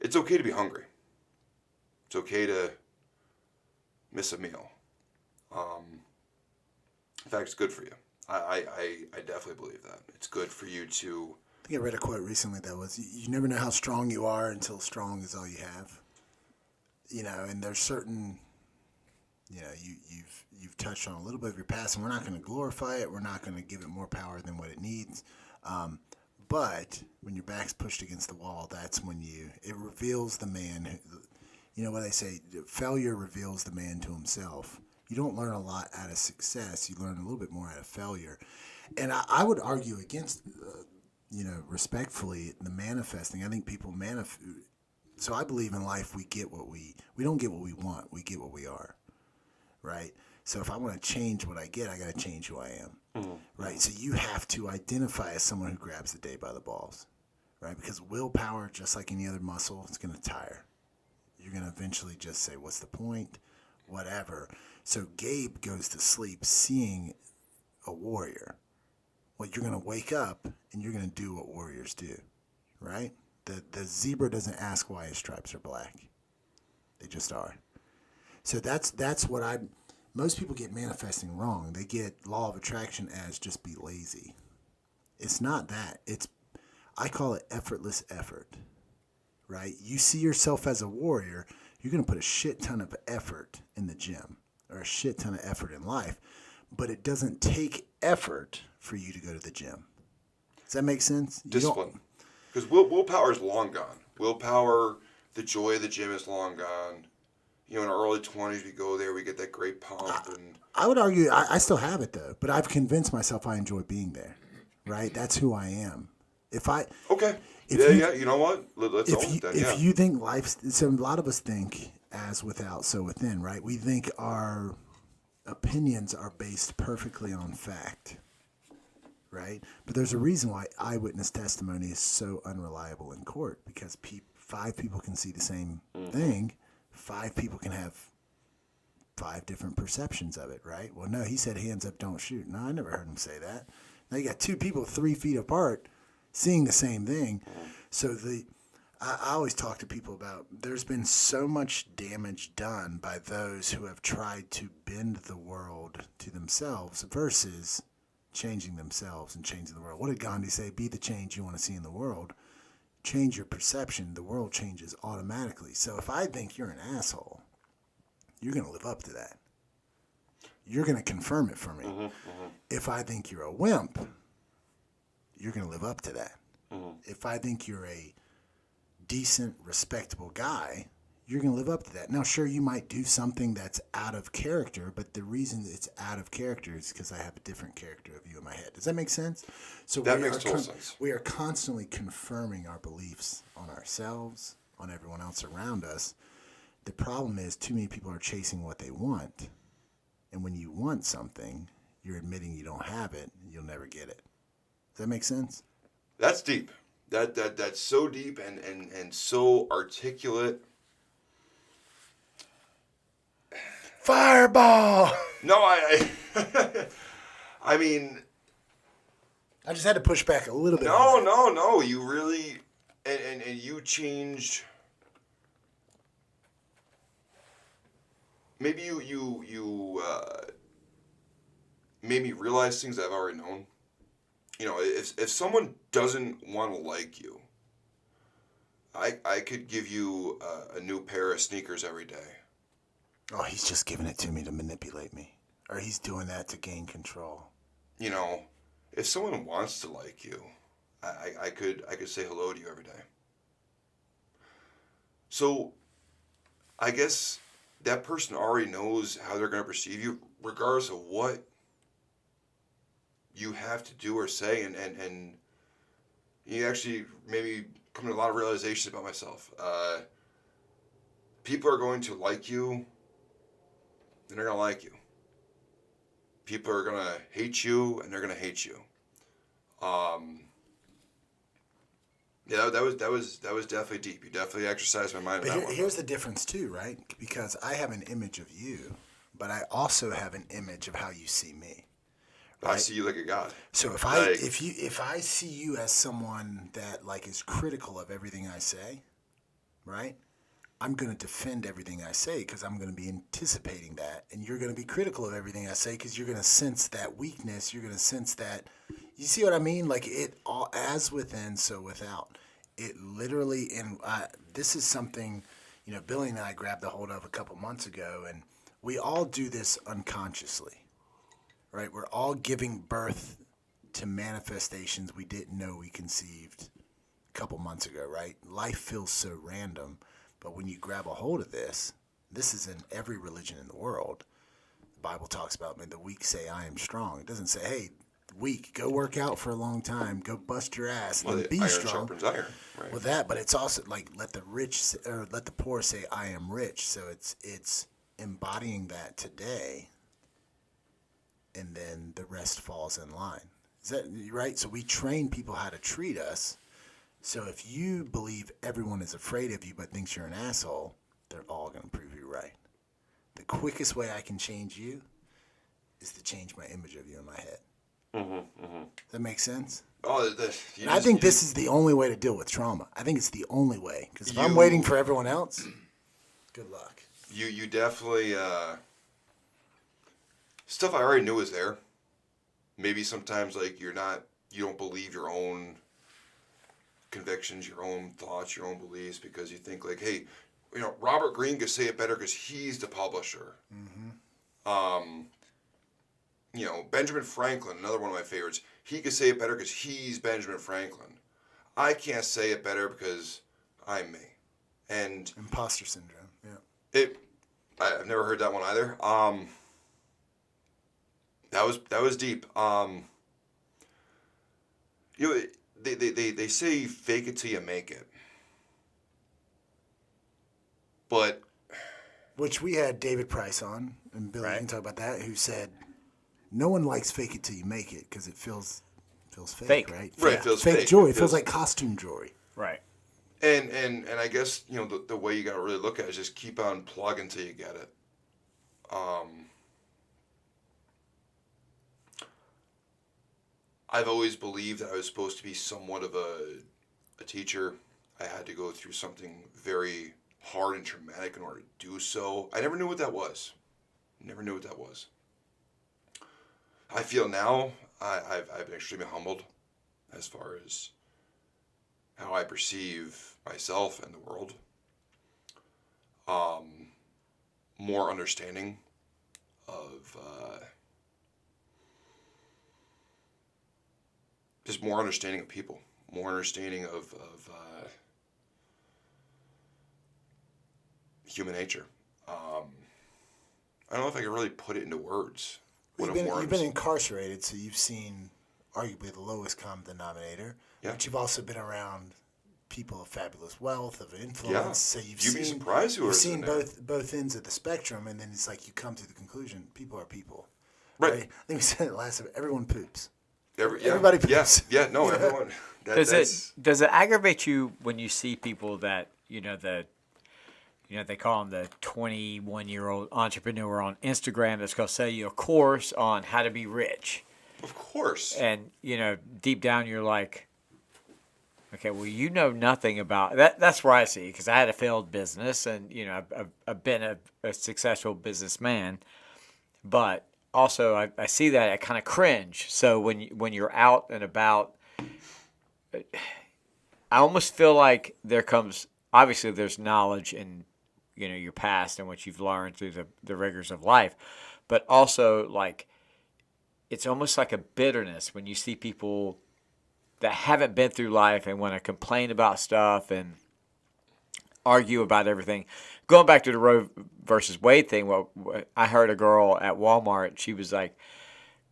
Speaker 3: It's okay to be hungry. It's okay to miss a meal. In fact, it's good for you. I definitely believe that. It's good for you to...
Speaker 2: I think I read a quote recently that was, you never know how strong you are until strong is all you have. You know, and there's certain, you know, you've touched on a little bit of your past, and we're not going to glorify it. We're not going to give it more power than what it needs. But when your back's pushed against the wall, that's when it reveals the man who, you know what they say, failure reveals the man to himself. You don't learn a lot out of success. You learn a little bit more out of failure. And I would argue against, respectfully, the manifesting. I think people So I believe in life we don't get what we want. We get what we are, right? So if I want to change what I get, I got to change who I am, right? So you have to identify as someone who grabs the day by the balls, right? Because willpower, just like any other muscle, it's going to tire. You're going to eventually just say, what's the point? Whatever. So Gabe goes to sleep seeing a warrior. Well, you're going to wake up and you're going to do what warriors do, right? The zebra doesn't ask why his stripes are black. They just are. So that's what most people get manifesting wrong. They get law of attraction as just be lazy. It's not that. I call it effortless effort, right? You see yourself as a warrior, you're going to put a shit ton of effort in the gym or a shit ton of effort in life, but it doesn't take effort for you to go to the gym. Does that make sense?
Speaker 3: Discipline. Because willpower is long gone. Willpower, the joy of the gym is long gone. You know, in our early 20s, we go there, we get that great pump.
Speaker 2: I would argue, I still have it though, but I've convinced myself I enjoy being there, right? That's who I am.
Speaker 3: Okay. You know what? Let's own it then,
Speaker 2: If you think so a lot of us think as without, so within, right? We think our opinions are based perfectly on fact, right? But there's a reason why eyewitness testimony is so unreliable in court, because 5 people can see the same thing. 5 people can have 5 different perceptions of it, right? Well, no, he said hands up, don't shoot. No, I never heard him say that. Now you got 2 people 3 feet apart seeing the same thing. So I always talk to people about, there's been so much damage done by those who have tried to bend the world to themselves versus changing themselves and changing the world. What did Gandhi say? Be the change you want to see in the world. Change your perception, the world changes automatically. So if I think you're an asshole, you're going to live up to that. You're going to confirm it for me. If I think you're a wimp, you're going to live up to that. If I think you're a decent, respectable guy, you're going to live up to that. Now, sure, you might do something that's out of character, but the reason it's out of character is because I have a different character of you in my head. Does that make sense? So
Speaker 3: that makes total sense.
Speaker 2: We are constantly confirming our beliefs on ourselves, on everyone else around us. The problem is too many people are chasing what they want. And when you want something, you're admitting you don't have it, you'll never get it. Does that make sense?
Speaker 3: That's deep. That's so deep and so articulate.
Speaker 2: Fireball!
Speaker 3: No, I mean...
Speaker 2: I just had to push back a little bit.
Speaker 3: No. You really... And you changed... Maybe you made me realize things I've already known. You know, if someone doesn't want to like you, I could give you a new pair of sneakers every day.
Speaker 2: Oh, he's just giving it to me to manipulate me. Or he's doing that to gain control.
Speaker 3: You know, if someone wants to like you, I could say hello to you every day. So, I guess that person already knows how they're going to perceive you, regardless of what you have to do or say, and you actually maybe come to a lot of realizations about myself. People are going to like you, and they're going to like you. People are going to hate you, and they're going to hate you. Yeah, that was definitely deep. You definitely exercised my mind.
Speaker 2: But here's the difference too, right? Because I have an image of you, but I also have an image of how you see me.
Speaker 3: Right? I see you like a god.
Speaker 2: So if I see you as someone that like is critical of everything I say, right? I'm going to defend everything I say because I'm going to be anticipating that, and you're going to be critical of everything I say because you're going to sense that weakness. You're going to sense that. You see what I mean? Like it all as within, so without. It literally, and this is something, Billy and I grabbed a hold of a couple months ago, and we all do this unconsciously, right? We're all giving birth to manifestations we didn't know we conceived a couple months ago, right? Life feels so random, but when you grab a hold of this is in every religion in the world. The Bible talks about, the weak say, I am strong. It doesn't say, hey, weak, go work out for a long time, go bust your ass, and be
Speaker 3: iron
Speaker 2: strong.
Speaker 3: Sharpens iron, right?
Speaker 2: Well, that, but it's also like let the poor say, I am rich. So it's embodying that today, and then the rest falls in line. Is that right? So we train people how to treat us. So if you believe everyone is afraid of you but thinks you're an asshole, they're all going to prove you right. The quickest way I can change you is to change my image of you in my head. Does that make sense?
Speaker 3: Oh,
Speaker 2: I think this is the only way to deal with trauma. I think it's the only way. Because if I'm waiting for everyone else, good luck.
Speaker 3: You definitely stuff I already knew was there. Maybe sometimes like you don't believe your own convictions, your own thoughts, your own beliefs because you think like, hey, Robert Greene could say it better because he's the publisher. Benjamin Franklin, another one of my favorites, he could say it better because he's Benjamin Franklin. I can't say it better because I'm me. And
Speaker 2: imposter syndrome, yeah.
Speaker 3: I've never heard that one either. That was deep. They say fake it till you make it. But
Speaker 2: which we had David Price on, and Billy can talk about that, who said no one likes fake it till you make it because it feels fake, right?
Speaker 3: Right, it feels fake.
Speaker 2: Jewelry. It feels like costume jewelry.
Speaker 1: Right.
Speaker 3: And I guess, the way you got to really look at it is just keep on plugging till you get it. I've always believed that I was supposed to be somewhat of a teacher. I had to go through something very hard and traumatic in order to do so. I never knew what that was. I feel now I've been extremely humbled as far as how I perceive myself and the world. More understanding of just more understanding of people, more understanding of human nature. I don't know if I can really put it into words.
Speaker 2: You've been incarcerated, so you've seen arguably the lowest common denominator.
Speaker 3: Yeah.
Speaker 2: But you've also been around people of fabulous wealth, of influence.
Speaker 3: Yeah.
Speaker 2: So
Speaker 3: You'd be surprised who
Speaker 2: you've
Speaker 3: is
Speaker 2: seen
Speaker 3: in there.
Speaker 2: both ends of the spectrum, and then it's like you come to the conclusion: people are people.
Speaker 3: Right.
Speaker 2: I think we said it last time. Everyone poops.
Speaker 3: Everybody
Speaker 2: poops.
Speaker 3: Yeah. No. Everyone.
Speaker 1: Does it aggravate you when you see people that they call them the 21-year-old entrepreneur on Instagram that's going to sell you a course on how to be rich?
Speaker 3: Of course.
Speaker 1: And, deep down you're like, okay, well, you know nothing about that. That's where I see it because I had a failed business and, I've been a successful businessman. But also I see that I kind of cringe. So when you're out and about, I almost feel like obviously there's knowledge in, your past and what you've learned through the rigors of life. But also, like, it's almost like a bitterness when you see people that haven't been through life and want to complain about stuff and argue about everything. Going back to the Roe versus Wade thing, I heard a girl at Walmart, she was like,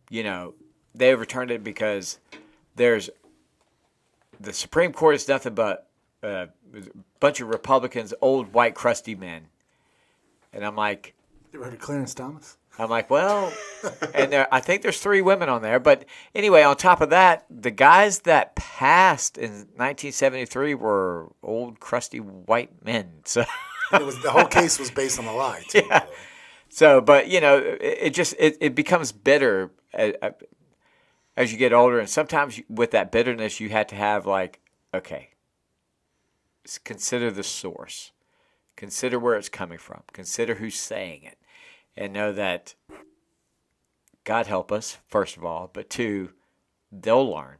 Speaker 1: they overturned it because the Supreme Court is nothing but a bunch of Republicans, old white crusty men, and I'm like,
Speaker 2: You ever heard of Clarence Thomas?
Speaker 1: well, and I think there's 3 women on there. But anyway, on top of that, the guys that passed in 1973 were old crusty white men. So.
Speaker 2: And the whole case was based on a lie, too.
Speaker 1: Yeah. So, but it becomes bitter as you get older, and sometimes with that bitterness, you have to have like, okay, consider the source, consider where it's coming from, consider who's saying it, and know that God help us, first of all, but 2, they'll learn.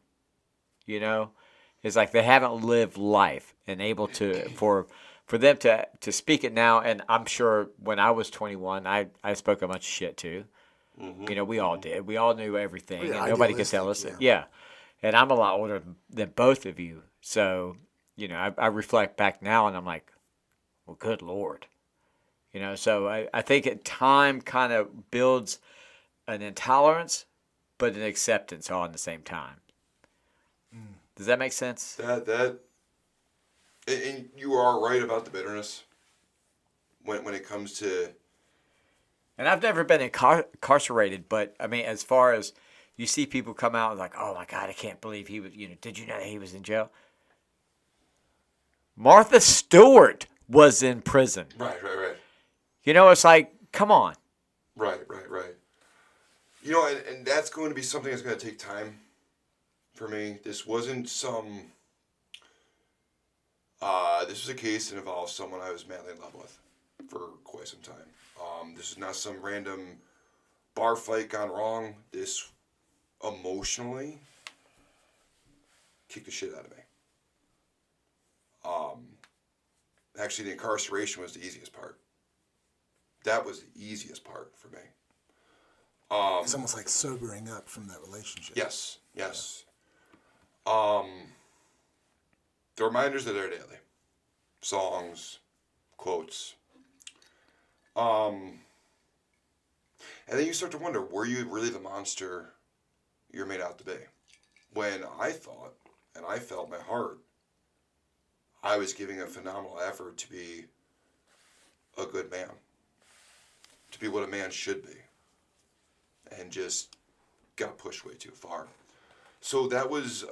Speaker 1: It's like they haven't lived life and able to for them to speak it now. And I'm sure when I was 21, I spoke a bunch of shit too. Mm-hmm. We all did. We all knew everything, and nobody could tell us. Yeah. And I'm a lot older than both of you. So, I reflect back now and I'm like, well, good Lord. So I think time kind of builds an intolerance, but an acceptance all in the same time. Does that make sense?
Speaker 3: And you are right about the bitterness when it comes to.
Speaker 1: And I've never been incarcerated, but I mean, as far as you see people come out and like, oh my God, I can't believe he was. Did you know that he was in jail? Martha Stewart was in prison.
Speaker 3: Right.
Speaker 1: It's like, come on.
Speaker 3: Right. And that's going to be something that's going to take time for me. This wasn't some. This was a case that involved someone I was madly in love with for quite some time. This is not some random bar fight gone wrong. This emotionally kicked the shit out of me. Actually, the incarceration was the easiest part. That was the easiest part for me.
Speaker 2: It's almost like sobering up from that relationship.
Speaker 3: Yes. The reminders are there daily. Songs, quotes. And then you start to wonder, were you really the monster you're made out to be? When I thought, and I felt my heart, I was giving a phenomenal effort to be a good man. To be what a man should be. And just got pushed way too far. So that was,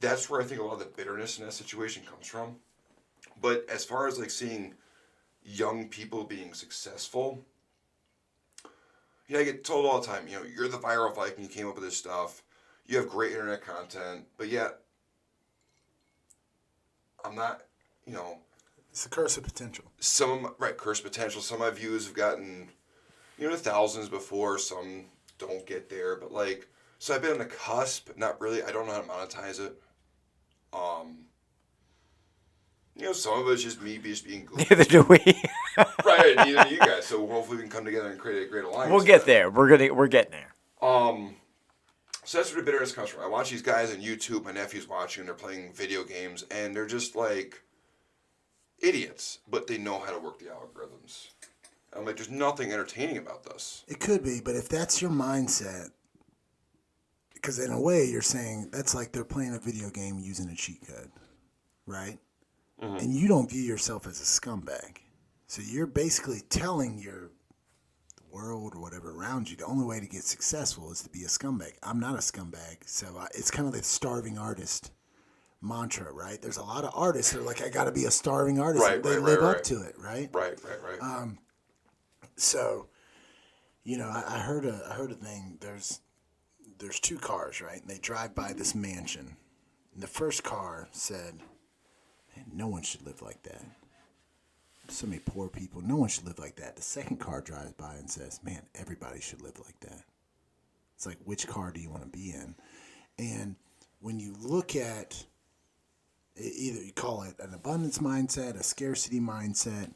Speaker 3: that's where I think a lot of the bitterness in that situation comes from. But as far as like seeing young people being successful, I get told all the time, you're the viral Viking, you came up with this stuff, you have great internet content, but yet, I'm not,
Speaker 2: It's the curse of potential.
Speaker 3: Curse of potential. Some of my views have gotten, the thousands before, some don't get there, but so I've been on the cusp, not really, I don't know how to monetize it. Some of it's just me just being goofy.
Speaker 1: Neither do we.
Speaker 3: Right, neither do you guys. So hopefully we can come together and create a great alliance.
Speaker 1: We'll get there. We're getting there.
Speaker 3: So that's where the bitterness comes from. I watch these guys on YouTube. My nephew's watching. They're playing video games, and they're just like idiots, but they know how to work the algorithms. I'm like, there's nothing entertaining about this.
Speaker 2: It could be, but if that's your mindset, because in a way you're saying that's like they're playing a video game using a cheat code, right? Mm-hmm. And you don't view yourself as a scumbag. So you're basically telling the world or whatever around you the only way to get successful is to be a scumbag. I'm not a scumbag. So it's kind of the starving artist mantra, right? There's a lot of artists that are like, I got to be a starving artist.
Speaker 3: Right,
Speaker 2: they live up to it, right?
Speaker 3: Right.
Speaker 2: So, I heard a thing. There's 2 cars, right? And they drive by this mansion. And the first car said, man, no one should live like that. So many poor people. No one should live like that. The second car drives by and says, man, everybody should live like that. It's like, which car do you want to be in? And when you look at either you call it an abundance mindset, a scarcity mindset,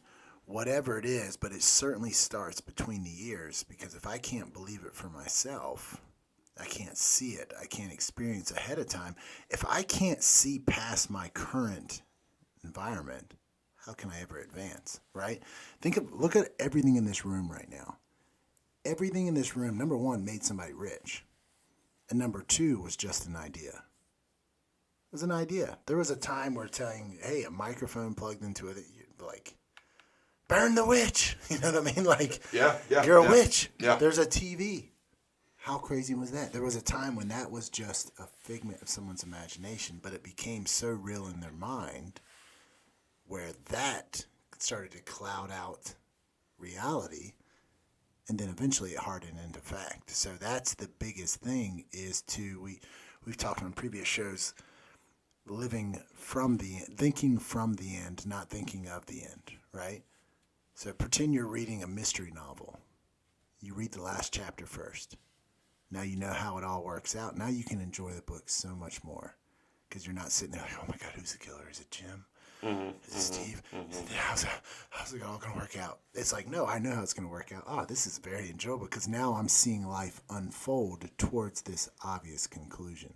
Speaker 2: whatever it is, but it certainly starts between the ears, because if I can't believe it for myself, I can't see it, I can't experience ahead of time. If I can't see past my current environment, how can I ever advance, right? Look at everything in this room right now. Everything in this room, number one, made somebody rich. And number two was just an idea. was an idea. There was a time where telling, hey, a microphone plugged into it, like, burn the witch. You know what I mean? Like, you're a witch.
Speaker 3: Yeah.
Speaker 2: There's a TV. How crazy was that? There was a time when that was just a figment of someone's imagination, but it became so real in their mind where that started to cloud out reality, and then eventually it hardened into fact. So that's the biggest thing is we've talked on previous shows, living from the end, thinking from the end, not thinking of the end, right? So pretend you're reading a mystery novel. You read the last chapter first. Now you know how it all works out. Now you can enjoy the book so much more because you're not sitting there like, oh my God, who's the killer? Is it Jim? Is it Steve? How's it all going to work out? It's like, no, I know how it's going to work out. Oh, this is very enjoyable because now I'm seeing life unfold towards this obvious conclusion.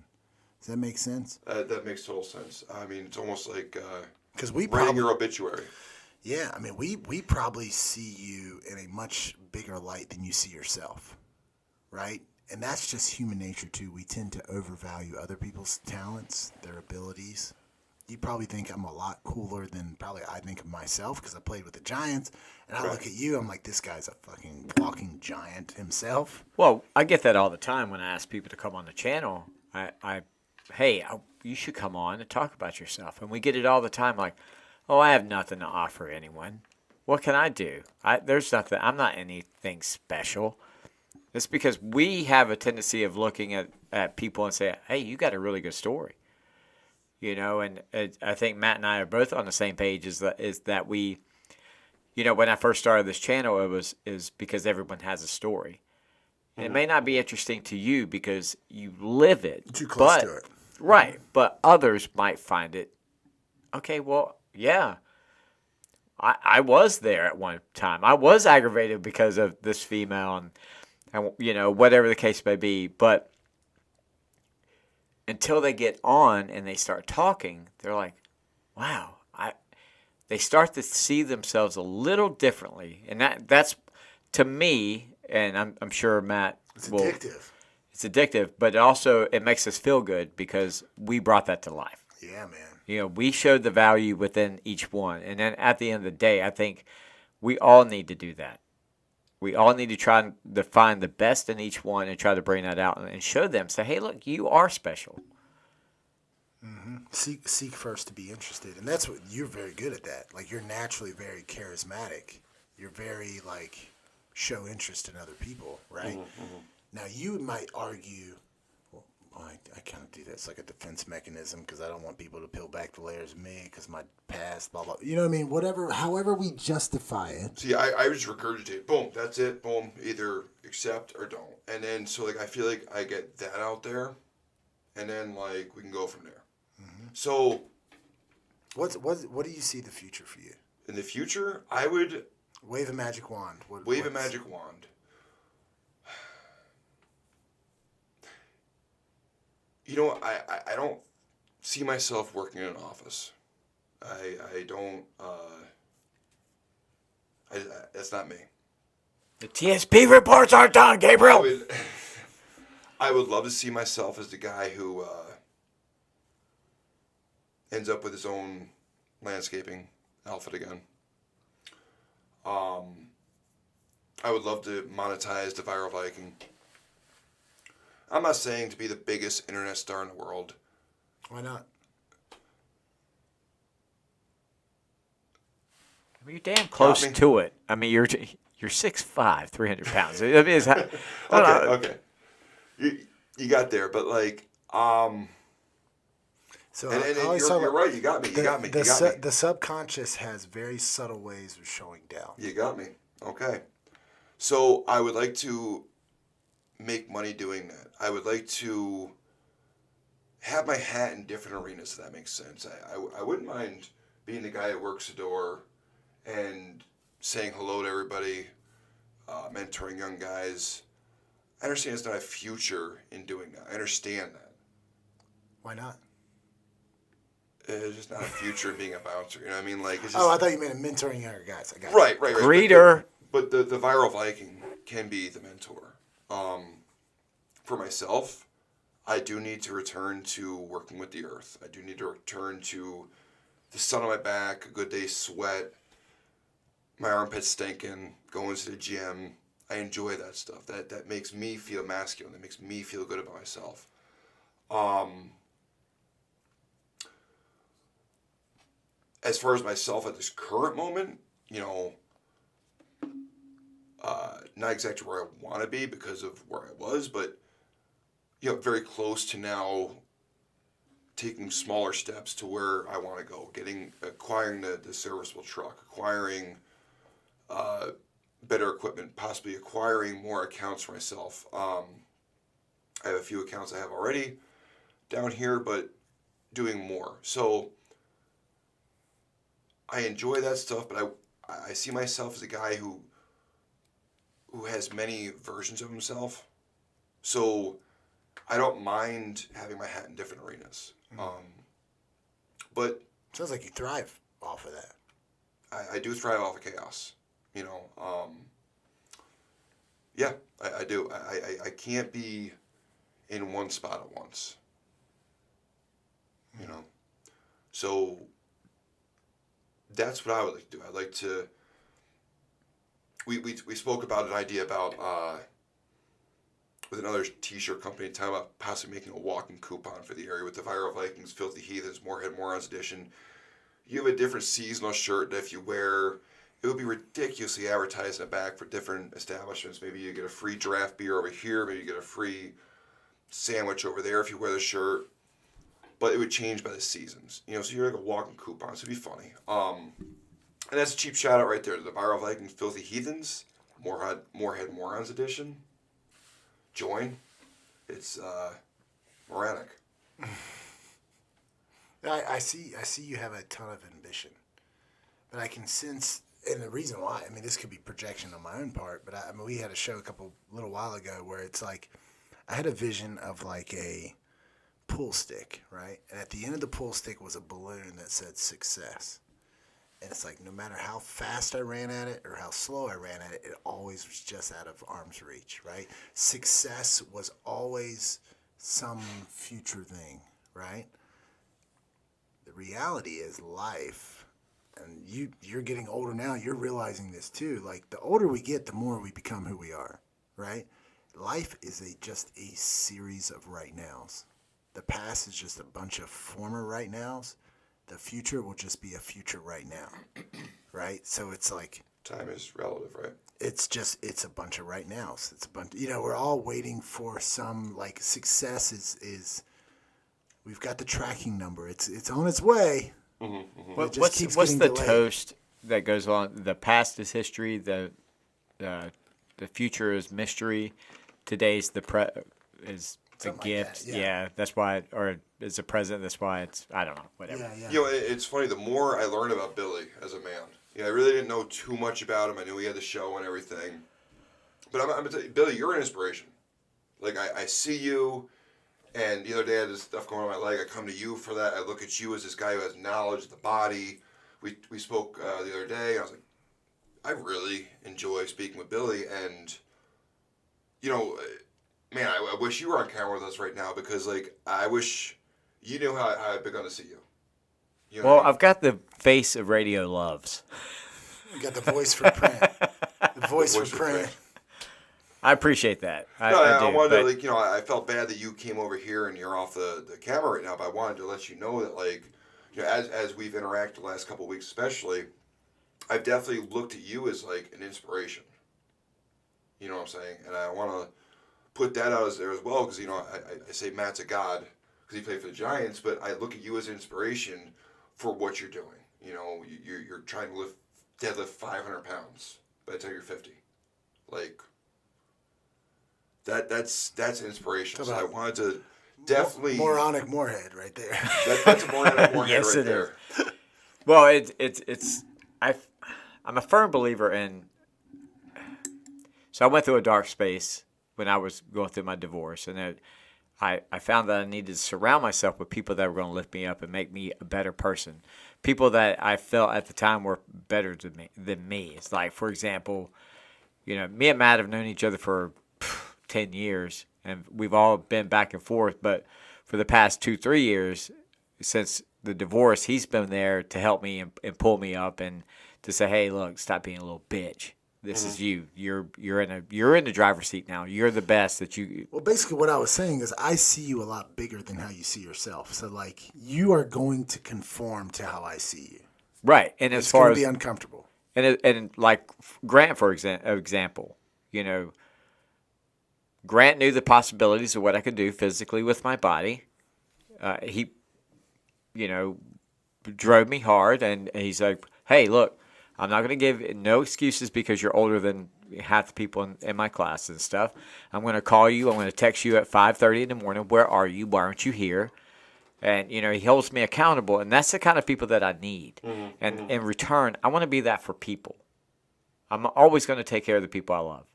Speaker 2: Does that make sense?
Speaker 3: That makes total sense. I mean, it's almost like
Speaker 2: because
Speaker 3: writing your obituary.
Speaker 2: Yeah, I mean, we probably see you in a much bigger light than you see yourself, right? And that's just human nature, too. We tend to overvalue other people's talents, their abilities. You probably think I'm a lot cooler than probably I think of myself because I played with the Giants. And I look at you, I'm like, this guy's a fucking walking giant himself.
Speaker 1: Well, I get that all the time when I ask people to come on the channel. Hey, you should come on and talk about yourself. And we get it all the time like, oh, I have nothing to offer anyone. What can I do? There's nothing. I'm not anything special. It's because we have a tendency of looking at people and say, hey, you got a really good story. You know, and I think Matt and I are both on the same page is that we, you know, when I first started this channel, is because everyone has a story. And it may not be interesting to you because you live it.
Speaker 2: Too close to it.
Speaker 1: Right. But others might find it, okay, well, yeah. I was there at one time. I was aggravated because of this female and you know, whatever the case may be. But until they get on and they start talking, they're like, wow. They start to see themselves a little differently. And that's, to me, and I'm sure Matt will.
Speaker 2: It's addictive.
Speaker 1: It's addictive, but it makes us feel good because we brought that to life.
Speaker 2: Yeah, man.
Speaker 1: You know, we showed the value within each one. And then at the end of the day, I think we all need to do that. We all need to try to find the best in each one and try to bring that out and show them. Say, hey, look, you are special.
Speaker 2: Mm-hmm. Seek first to be interested. And that's what you're very good at that. Like, you're naturally very charismatic. You're very, like, show interest in other people, right? Now, you might argue, well, I kind of do that. It's like a defense mechanism because I don't want people to peel back the layers of me because my past, blah, blah. You know what I mean? Whatever, however we justify it.
Speaker 3: See, I just regurgitate. Boom, that's it. Boom, either accept or don't. And then, so, like, I feel like I get that out there, and then, like, we can go from there. So,
Speaker 2: what do you see the future for you?
Speaker 3: In the future, I would
Speaker 2: wave a magic wand.
Speaker 3: Wave a magic wand. You know, I don't see myself working in an office. I don't. That's not me.
Speaker 1: The TSP reports aren't done, Gabriel.
Speaker 3: I would love to see myself as the guy who ends up with his own landscaping outfit again. I would love to monetize the Viral Viking. I'm not saying to be the biggest internet star in the world.
Speaker 2: Why not?
Speaker 1: I mean, you're damn close to it. I mean, you're 6'5", 300 pounds. I mean,
Speaker 3: okay. You got there, but like,
Speaker 2: so
Speaker 3: and you're right. You got me.
Speaker 2: The subconscious has very subtle ways of showing down.
Speaker 3: You got me. Okay. So I would like to make money doing that. I would like to have my hat in different arenas, if that makes sense. I wouldn't mind being the guy that works the door and saying hello to everybody, mentoring young guys. I understand it's not a future in doing that. I understand that.
Speaker 2: Why not?
Speaker 3: It's just not a future being a bouncer. You know what I mean? Like, it's just,
Speaker 2: I thought you meant mentoring younger guys. I got
Speaker 3: right.
Speaker 1: Greeter.
Speaker 3: But the Viral Viking can be the mentor. For myself, I do need to return to working with the earth. I do need to return to the sun on my back, a good day's sweat, my armpits stinking, going to the gym. I enjoy that stuff. That makes me feel masculine. That makes me feel good about myself. As far as myself at this current moment, not exactly where I want to be because of where I was, but very close to now taking smaller steps to where I want to go, acquiring the serviceable truck, acquiring better equipment, possibly acquiring more accounts for myself. I have a few accounts I have already down here, but doing more. So I enjoy that stuff, but I see myself as a guy who has many versions of himself. So I don't mind having my hat in different arenas. But
Speaker 2: sounds like you thrive off of that.
Speaker 3: I do thrive off of chaos. Yeah, I do. I can't be in one spot at once. So that's what I would like to do. I'd like to. We spoke about an idea about with another t-shirt company talking about possibly making a walking coupon for the area with the Viral Vikings, Filthy Heathens, Morehead Morons edition. You have a different seasonal shirt that if you wear, it would be ridiculously advertised in the back for different establishments. Maybe you get a free draft beer over here. Maybe you get a free sandwich over there if you wear the shirt. But it would change by the seasons. So you're like a walking coupon. So it'd be funny. And that's a cheap shout out right there. The Viral Vikings, Filthy Heathens, Morehead Morons edition. Join. It's moronic.
Speaker 2: I see you have a ton of ambition, but I can sense, and the reason why, this could be projection on my own part, but we had a show little while ago where it's like, I had a vision of like a pool stick, right? And at the end of the pool stick was a balloon that said success. And it's like, no matter how fast I ran at it or how slow I ran at it, it always was just out of arm's reach, right? Success was always some future thing, right? The reality is life, and you're getting older now, you're realizing this too. Like, the older we get, the more we become who we are, right? Life is just a series of right nows. The past is just a bunch of former right nows. The future will just be a future right now, right? So it's like...
Speaker 3: Time is relative, right?
Speaker 2: It's a bunch of right nows. It's a bunch... we're all waiting for some, like, success is we've got the tracking number. It's on its way.
Speaker 1: Mm-hmm. What's the delayed toast that goes on? The past is history. The future is mystery. Today's is a gift.
Speaker 2: Like that, yeah.
Speaker 1: That's why, or it's a present. That's why it's, I don't know, whatever.
Speaker 2: Yeah.
Speaker 3: It's funny. The more I learned about Billy as a man, I really didn't know too much about him. I knew he had the show and everything. But I'm gonna tell you, Billy, you're an inspiration. Like, I see you, and the other day I had this stuff going on my leg. I come to you for that. I look at you as this guy who has knowledge of the body. We spoke the other day, and I was like, I really enjoy speaking with Billy, and man, I wish you were on camera with us right now, because, like, I wish you knew how I've begun to see you.
Speaker 1: Well, I've got the face of radio loves.
Speaker 2: You got the voice for print. The voice for print.
Speaker 1: I appreciate that. I
Speaker 3: wanted to, I felt bad that you came over here and you're off the camera right now, but I wanted to let you know that, like, as we've interacted the last couple of weeks especially, I've definitely looked at you as, like, an inspiration. You know what I'm saying? And I want to put that out there as well, because I say Matt's a god because he played for the Giants, but I look at you as an inspiration for what you're doing. You're trying to deadlift 500 pounds by the time you're 50. Like, that's an inspiration. So I wanted to definitely
Speaker 2: moronic Morehead right there.
Speaker 3: That's a moronic Morehead
Speaker 1: yes,
Speaker 3: right
Speaker 1: it
Speaker 3: there.
Speaker 1: Is. Well, I'm a firm believer in. So I went through a dark space when I was going through my divorce, and I found that I needed to surround myself with people that were going to lift me up and make me a better person. People that I felt at the time were better than me. It's like, for example, me and Matt have known each other for 10 years, and we've all been back and forth. But for the past 2-3 years, since the divorce, he's been there to help me and pull me up and to say, hey, look, stop being a little bitch. This is you. You're in the driver's seat now. You're the best that you.
Speaker 2: Well, basically, what I was saying is I see you a lot bigger than how you see yourself. So, like, you are going to conform to how I see you.
Speaker 1: Right, and as
Speaker 2: It's
Speaker 1: far
Speaker 2: going
Speaker 1: as
Speaker 2: to be uncomfortable.
Speaker 1: and like Grant, for example, Grant knew the possibilities of what I could do physically with my body. He, drove me hard, and he's like, hey, look, I'm not going to give no excuses because you're older than half the people in my class and stuff. I'm going to call you. I'm going to text you at 5:30 in the morning. Where are you? Why aren't you here? And, he holds me accountable, and that's the kind of people that I need. And in return, I want to be that for people. I'm always going to take care of the people I love,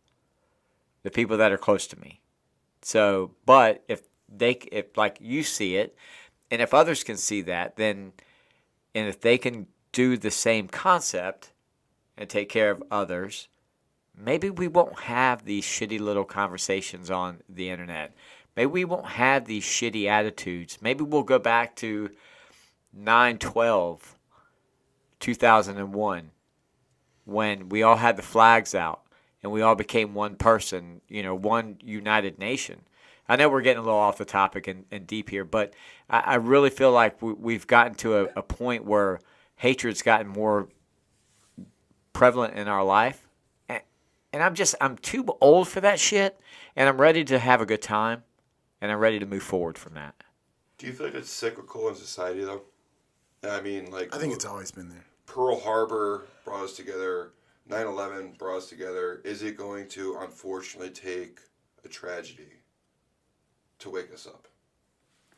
Speaker 1: the people that are close to me. So, but if like you see it, and if others can see that, then, and if they can do the same concept and take care of others, maybe we won't have these shitty little conversations on the internet. Maybe we won't have these shitty attitudes. Maybe we'll go back to 9/12/2001 when we all had the flags out and we all became one person, one united nation. I know we're getting a little off the topic and deep here, but I really feel like we've gotten to a point where hatred's gotten more prevalent in our life. And I'm too old for that shit, and I'm ready to have a good time, and I'm ready to move forward from that.
Speaker 3: Do you feel like it's cyclical in society, though? I mean, like...
Speaker 2: I think it's always been there.
Speaker 3: Pearl Harbor brought us together. 9/11 brought us together. Is it going to, unfortunately, take a tragedy to wake us up?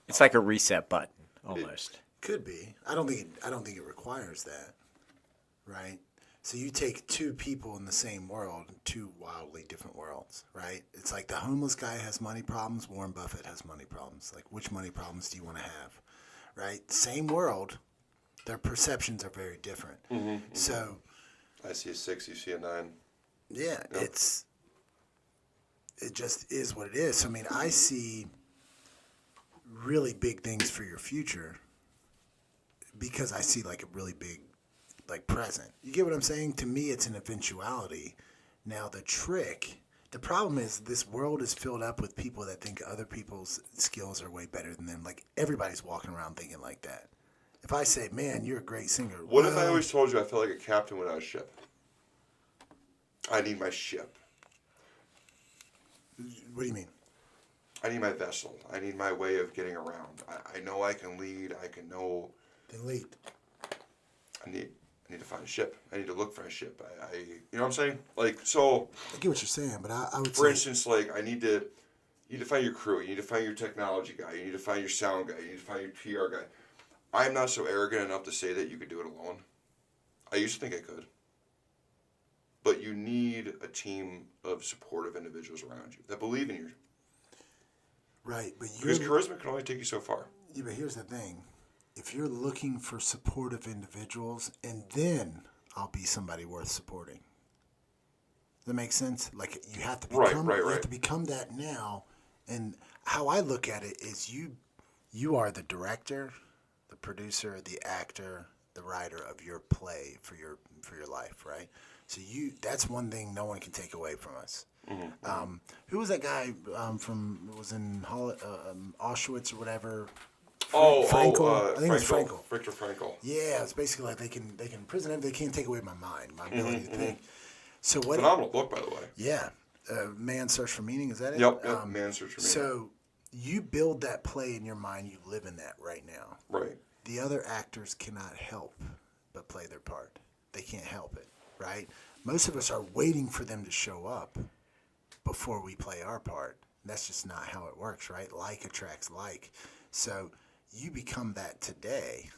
Speaker 1: It's like a reset button, almost.
Speaker 2: Could be. I don't think it requires that, right? So you take two people in the same world, two wildly different worlds, right? It's like the homeless guy has money problems, Warren Buffett has money problems. Like, which money problems do you want to have, right? Same world, their perceptions are very different. So
Speaker 3: I see a 6, you see a 9.
Speaker 2: yeah,
Speaker 3: Yep.
Speaker 2: it just is what it is. So, I mean, I see really big things for your future because I see like a really big like present. You get what I'm saying? To me, it's an eventuality. Now, the problem is this world is filled up with people that think other people's skills are way better than them. Like, everybody's walking around thinking like that. If I say, man, you're a great singer.
Speaker 3: What if I always told you I felt like a captain without a ship? I need my ship.
Speaker 2: What do you mean?
Speaker 3: I need my vessel. I need my way of getting around. I know I can lead. I can know.
Speaker 2: Then lead.
Speaker 3: I need to find a ship. I need to look for a ship. You know what I'm saying? Like, so.
Speaker 2: I get what you're saying, but I would say.
Speaker 3: For instance, like, you need to find your crew. You need to find your technology guy. You need to find your sound guy. You need to find your PR guy. I'm not so arrogant enough to say that you could do it alone. I used to think I could. But you need a team of supportive individuals around you that believe in you.
Speaker 2: Right, but
Speaker 3: because charisma can only take you so far.
Speaker 2: Yeah, but here's the thing. If you're looking for supportive individuals, and then I'll be somebody worth supporting. Does that make sense? Like, you have to become, you have to become that now. And how I look at it is you are the director, the producer, the actor, the writer of your play for your life, right? So that's one thing no one can take away from us. Mm-hmm. Who was that guy was in Auschwitz or whatever?
Speaker 3: Frankl.
Speaker 2: I think it was Frankl.
Speaker 3: Viktor Frankl.
Speaker 2: Yeah, it's basically like they can imprison him. They can't take away my mind, my ability to think. So what?
Speaker 3: Phenomenal book, by the way.
Speaker 2: Yeah, Man's Search for Meaning. Is that it?
Speaker 3: Yep. Man's Search for Meaning.
Speaker 2: So you build that play in your mind. You live in that right now.
Speaker 3: Right.
Speaker 2: The other actors cannot help but play their part. They can't help it, right? Most of us are waiting for them to show up before we play our part. And that's just not how it works, right? Like attracts like. So you become that today.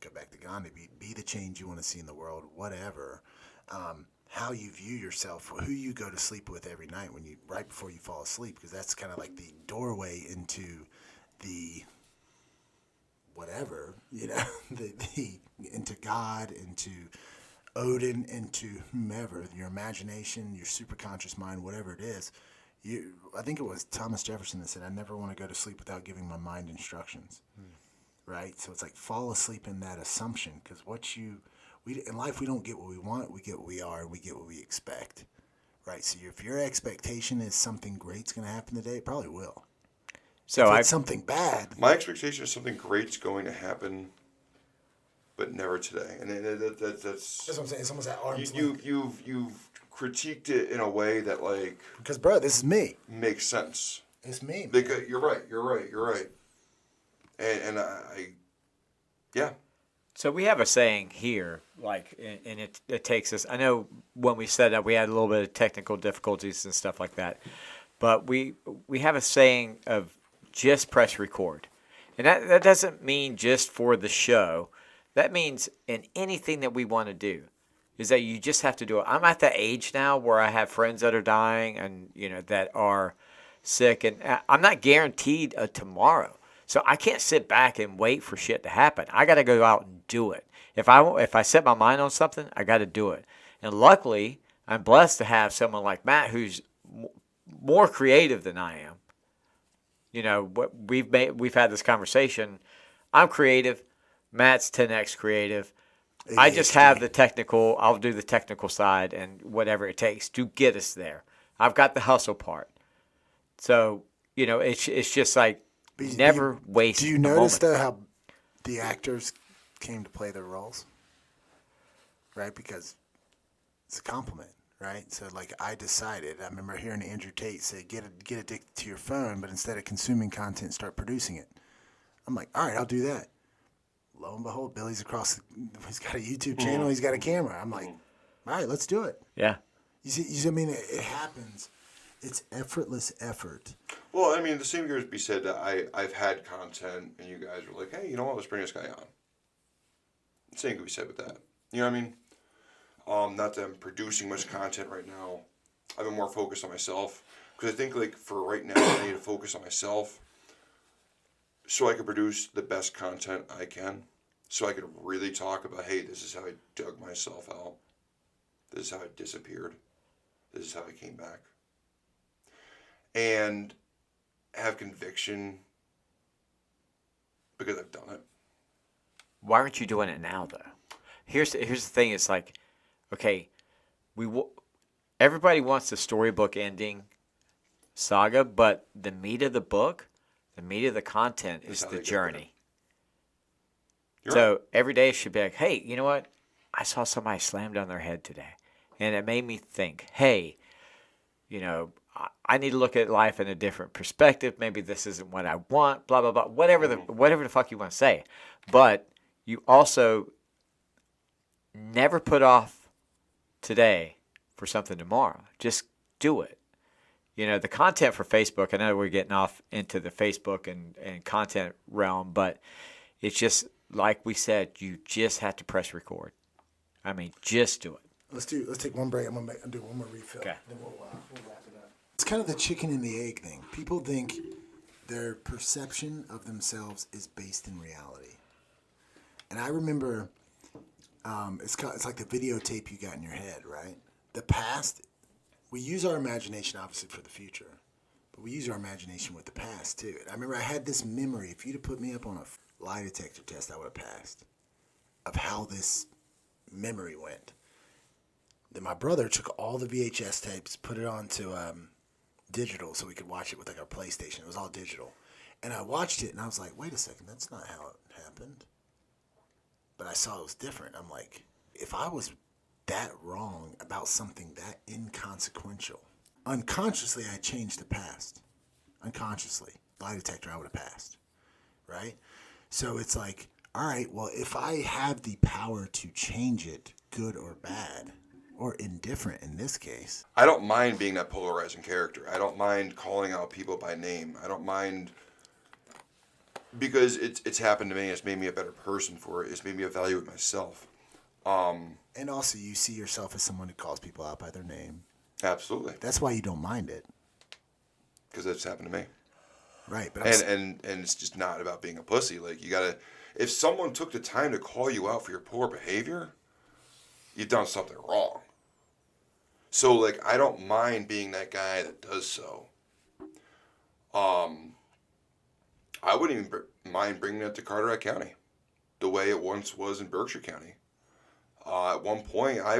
Speaker 2: Go back to Gandhi. Be the change you want to see in the world, whatever. How you view yourself, who you go to sleep with every night right before you fall asleep, because that's kind of like the doorway into the whatever, into God, into Odin, into whomever, your imagination, your superconscious mind, whatever it is. I think it was Thomas Jefferson that said, "I never want to go to sleep without giving my mind instructions." Right? So it's like fall asleep in that assumption, because in life, we don't get what we want, we get what we are, and we get what we expect. Right? So if your expectation is something great's going to happen today, it probably will.
Speaker 1: So
Speaker 2: if it's something bad.
Speaker 3: My expectation is something great's going to happen, but never today. And that's
Speaker 2: what I'm saying. It's almost at arm's
Speaker 3: length. You've critiqued it in a way that, like,
Speaker 2: because, bro, this is me.
Speaker 3: Makes sense.
Speaker 2: It's me. Man.
Speaker 3: Because you're right. And yeah.
Speaker 1: So we have a saying here, like, and it takes us. I know when we said that we had a little bit of technical difficulties and stuff like that, but we have a saying of just press record, and that doesn't mean just for the show. That means in anything that we want to do, is that you just have to do it. I'm at the age now where I have friends that are dying and that are sick, and I'm not guaranteed a tomorrow. So I can't sit back and wait for shit to happen. I got to go out and do it. If I set my mind on something, I got to do it. And luckily, I'm blessed to have someone like Matt who's more creative than I am. We've had this conversation. I'm creative. Matt's 10x creative. ADHD. I just have the technical. I'll do the technical side and whatever it takes to get us there. I've got the hustle part. So it's just like. Never waste.
Speaker 2: Do you notice though how the actors came to play their roles? Right, because it's a compliment, right? So like I remember hearing Andrew Tate say, "Get addicted to your phone, but instead of consuming content, start producing it." I'm like, all right, I'll do that. Lo and behold, Billy's he's got a YouTube channel, he's got a camera. I'm like, all right, let's do it.
Speaker 1: Yeah.
Speaker 2: You see, I mean, it happens. It's effortless effort.
Speaker 3: Well, I mean, the same year as be said that I've had content and you guys were like, hey, you know what, let's bring this guy on. The same could be said with that. You know what I mean? Not that I'm producing much content right now. I've been more focused on myself. Because I think, like, for right now, I need to focus on myself so I can produce the best content I can. So I could really talk about, hey, this is how I dug myself out. This is how I disappeared. This is how I came back. And have conviction because I've done it.
Speaker 1: Why aren't you doing it now, though? Here's the thing. It's like, okay, everybody wants the storybook ending saga, but the meat of the book, the meat of the content is the journey. So right. Every day should be like, hey, you know what? I saw somebody slammed on their head today. And it made me think, hey, I need to look at life in a different perspective. Maybe this isn't what I want, blah, blah, blah, whatever the fuck you want to say. But you also never put off today for something tomorrow. Just do it. The content for Facebook, I know we're getting off into the Facebook and content realm, but it's just like we said, you just have to press record. I mean, just do it.
Speaker 2: Let's take one break. I'm gonna do one more refill.
Speaker 1: Okay.
Speaker 2: Then we'll wrap it up. It's kind of the chicken and the egg thing. People think their perception of themselves is based in reality. And I remember, it's like the videotape you got in your head, right? The past, we use our imagination obviously for the future, but we use our imagination with the past too. And I remember I had this memory. If you'd have put me up on a lie detector test, I would have passed. Of how this memory went. Then my brother took all the VHS tapes, put it onto digital so we could watch it with like our PlayStation. It was all digital. And I watched it and I was like, wait a second, that's not how it happened. But I saw it was different. I'm like, if I was that wrong about something that inconsequential, unconsciously I changed the past. Unconsciously. Lie detector, I would have passed. Right? So it's like, all right, well, if I have the power to change it, good or bad, or indifferent in this case.
Speaker 3: I don't mind being that polarizing character. I don't mind calling out people by name. I don't mind, because it's happened to me. It's made me a better person for it. It's made me evaluate myself.
Speaker 2: And also you see yourself as someone who calls people out by their name.
Speaker 3: Absolutely.
Speaker 2: That's why you don't mind it.
Speaker 3: Because that's happened to me.
Speaker 2: Right. But
Speaker 3: and it's just not about being a pussy. Like, you gotta, if someone took the time to call you out for your poor behavior, you've done something wrong. So, like, I don't mind being that guy that does so. I wouldn't even mind bringing it to Carteret County, the way it once was in Berkshire County. At one point, I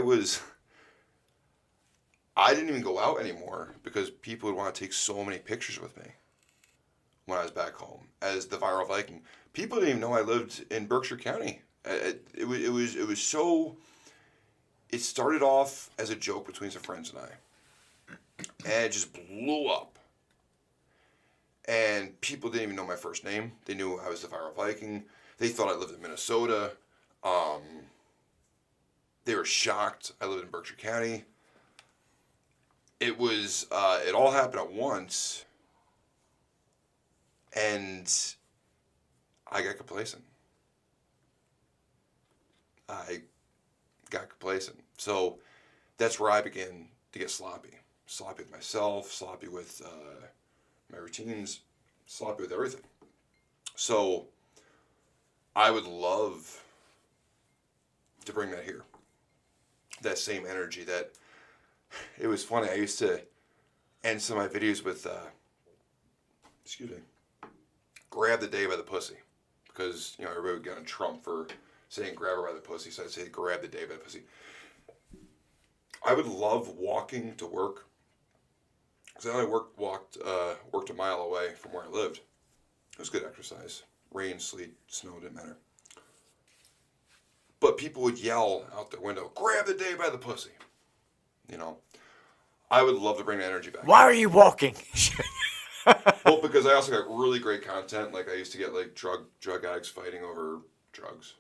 Speaker 3: didn't even go out anymore because people would want to take so many pictures with me when I was back home as the viral Viking. People didn't even know I lived in Berkshire County. It was so. It started off as a joke between some friends and I, and it just blew up. And people didn't even know my first name. They knew I was the viral Viking. They thought I lived in Minnesota. They were shocked I lived in Berkshire County. It was, it all happened at once. And I got complacent. So that's where I began to get sloppy. Sloppy with myself, sloppy with my routines, sloppy with everything. So I would love to bring that here. That same energy that, it was funny, I used to end some of my videos with, grab the day by the pussy. Because, everybody would get on Trump for saying grab her by the pussy, so I'd say grab the day by the pussy. I would love walking to work, because I only worked a mile away from where I lived. It was good exercise. Rain, sleet, snow, didn't matter. But people would yell out their window, grab the day by the pussy. I would love to bring that energy back.
Speaker 1: Why are you walking?
Speaker 3: Well, because I also got really great content. Like, I used to get, like, drug addicts fighting over drugs.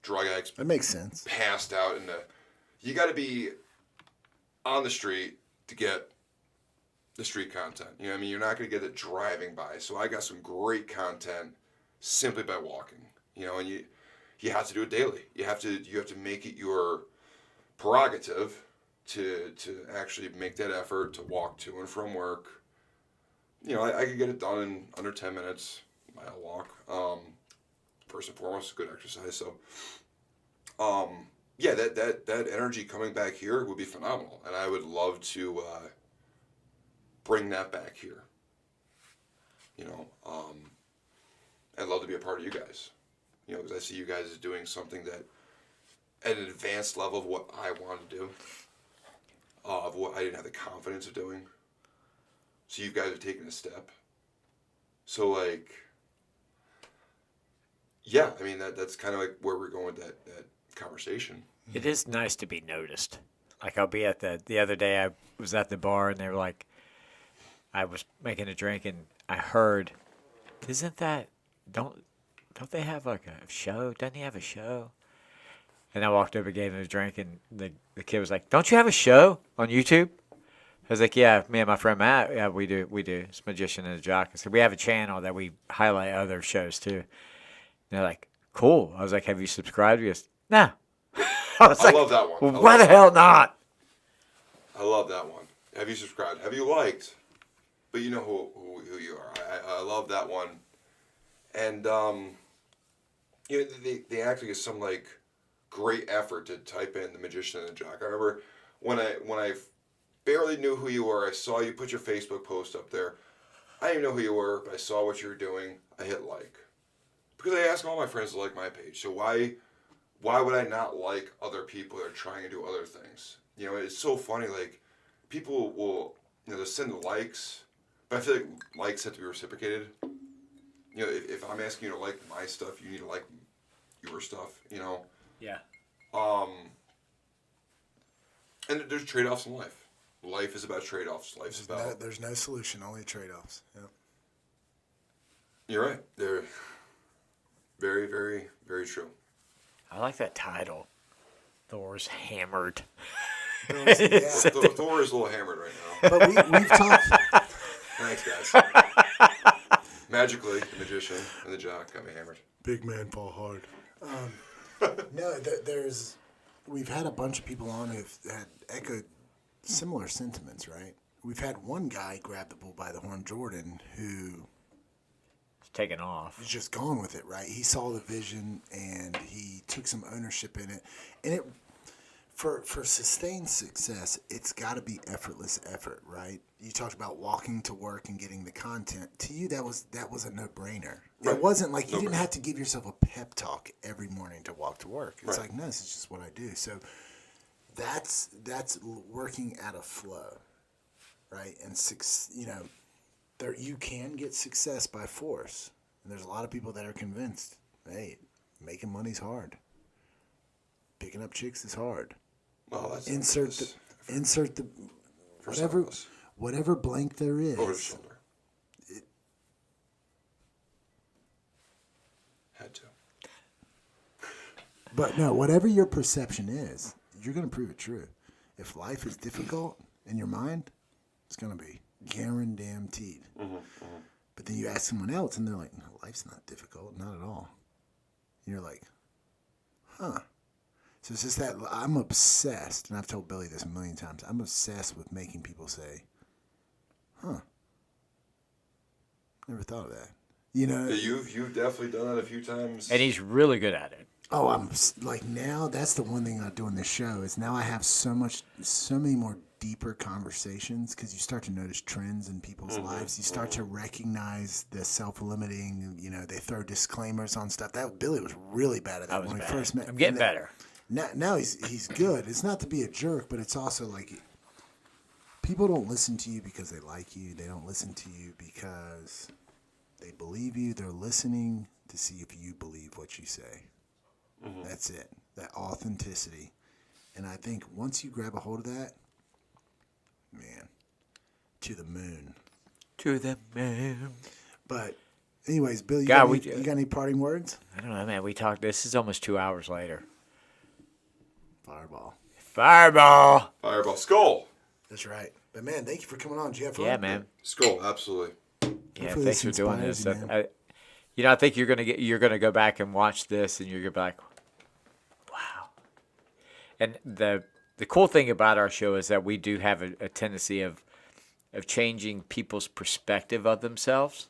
Speaker 3: Drug addicts.
Speaker 2: That makes sense.
Speaker 3: Passed out you got to be on the street to get the street content. You're not going to get it driving by. So I got some great content simply by walking. And you have to do it daily. You have to make it your prerogative to actually make that effort to walk to and from work. I could get it done in under 10 minutes, mile walk. First and foremost, good exercise. So, yeah, that energy coming back here would be phenomenal, and I would love to bring that back here. I'd love to be a part of you guys. Because I see you guys as doing something that at an advanced level of what I want to do, of what I didn't have the confidence of doing. So you guys have taken a step. So, like, yeah, that's kind of like where we're going with that conversation.
Speaker 1: It is nice to be noticed. Like, I'll be at the other day, I was at the bar, and they were like, I was making a drink, and I heard, don't they have like a show? Doesn't he have a show? And I walked over and gave him a drink, and the kid was like, don't you have a show on YouTube? I was like, yeah, me and my friend Matt, yeah, we do. It's Magician and a Jock. I said, we have a channel that we highlight other shows too. And they're like, cool. I was like, have you subscribed? He goes, no. I
Speaker 3: love that one.
Speaker 1: Well, why the hell not?
Speaker 3: I love that one. Have you subscribed? Have you liked? But you know who you are. I love that one. And, they actually get some, like, great effort to type in the Magician and the Jock. I remember when I barely knew who you were, I saw you put your Facebook post up there. I didn't even know who you were, but I saw what you were doing. I hit like. Because I ask all my friends to like my page. So why would I not like other people that are trying to do other things? It's so funny, like, people will, they'll send the likes, but I feel like likes have to be reciprocated. If I'm asking you to like my stuff, you need to like your stuff,
Speaker 1: Yeah.
Speaker 3: And there's trade-offs in life. Life is about trade-offs. Life's about...
Speaker 2: There's no solution, only trade-offs. Yep.
Speaker 3: You're right. They're very, very, very true.
Speaker 1: I like that title. Thor's hammered.
Speaker 3: Thor is a little hammered right now.
Speaker 2: But we've talked...
Speaker 3: Thanks, guys. Magically, the Magician and the Jock got me hammered.
Speaker 2: Big man fall hard. No, we've had a bunch of people on who've had echoed similar sentiments, right? We've had one guy grab the bull by the horn, Jordan, who
Speaker 1: It's taken off.
Speaker 2: was just gone with it, right? He saw the vision and he took some ownership in it. And for sustained success, it's got to be effortless effort, right? You talked about walking to work and getting the content. To you, that was a no-brainer.
Speaker 3: Right.
Speaker 2: It wasn't like you didn't have to give yourself a pep talk every morning to walk to work. It's like, no, this is just what I do. So that's working at a flow, right? And there you can get success by force. And there's a lot of people that are convinced, hey, making money's hard. Picking up chicks is hard.
Speaker 3: Well, that's
Speaker 2: insert the whatever blank there is.
Speaker 3: over the shoulder. Had to.
Speaker 2: But no, whatever your perception is, you're going to prove it true. If life is difficult in your mind, it's going to be guaranteed. But then you ask someone else, and they're like, no, life's not difficult, not at all. And you're like, huh. So it's just that I'm obsessed, and I've told Billy this a million times, I'm obsessed with making people say, huh, never thought of that. You know?
Speaker 3: You've definitely done that a few times.
Speaker 1: And he's really good at it.
Speaker 2: Oh, I'm like now. That's the one thing I do in this show is now I have so many more deeper conversations because you start to notice trends in people's lives. You start to recognize the self-limiting. You know, they throw disclaimers on stuff. That Billy was really bad at that when we first met.
Speaker 1: I'm getting better.
Speaker 2: Now he's good. It's not to be a jerk, but it's also like people don't listen to you because they like you. They don't listen to you because they believe you. They're listening to see if you believe what you say. That's it. That authenticity. And I think once you grab a hold of that, man, to the moon.
Speaker 1: To the moon.
Speaker 2: But anyways, Bill, you
Speaker 1: God,
Speaker 2: got any parting words?
Speaker 1: I don't know, man. We talked. This is almost 2 hours later.
Speaker 2: Fireball.
Speaker 3: Fireball. Skull.
Speaker 2: That's right. But man, thank you for coming on. Did you have fun?
Speaker 1: Yeah, man.
Speaker 3: Skull, absolutely.
Speaker 1: Yeah,
Speaker 2: Hopefully
Speaker 1: thanks for
Speaker 2: this
Speaker 1: doing
Speaker 2: inspires
Speaker 1: this.
Speaker 2: you, man.
Speaker 1: I think you're gonna go back and watch this, and you're gonna be like, wow. And the cool thing about our show is that we do have a tendency of changing people's perspective of themselves,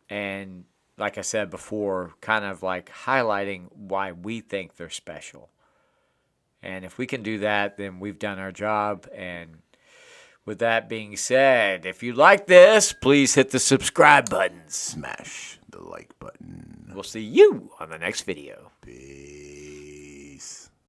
Speaker 1: and like I said before, kind of like highlighting why we think they're special. And if we can do that, then we've done our job. And with that being said, if you like this, please hit the subscribe button.
Speaker 2: Smash the like button.
Speaker 1: We'll see you on the next video.
Speaker 2: Peace.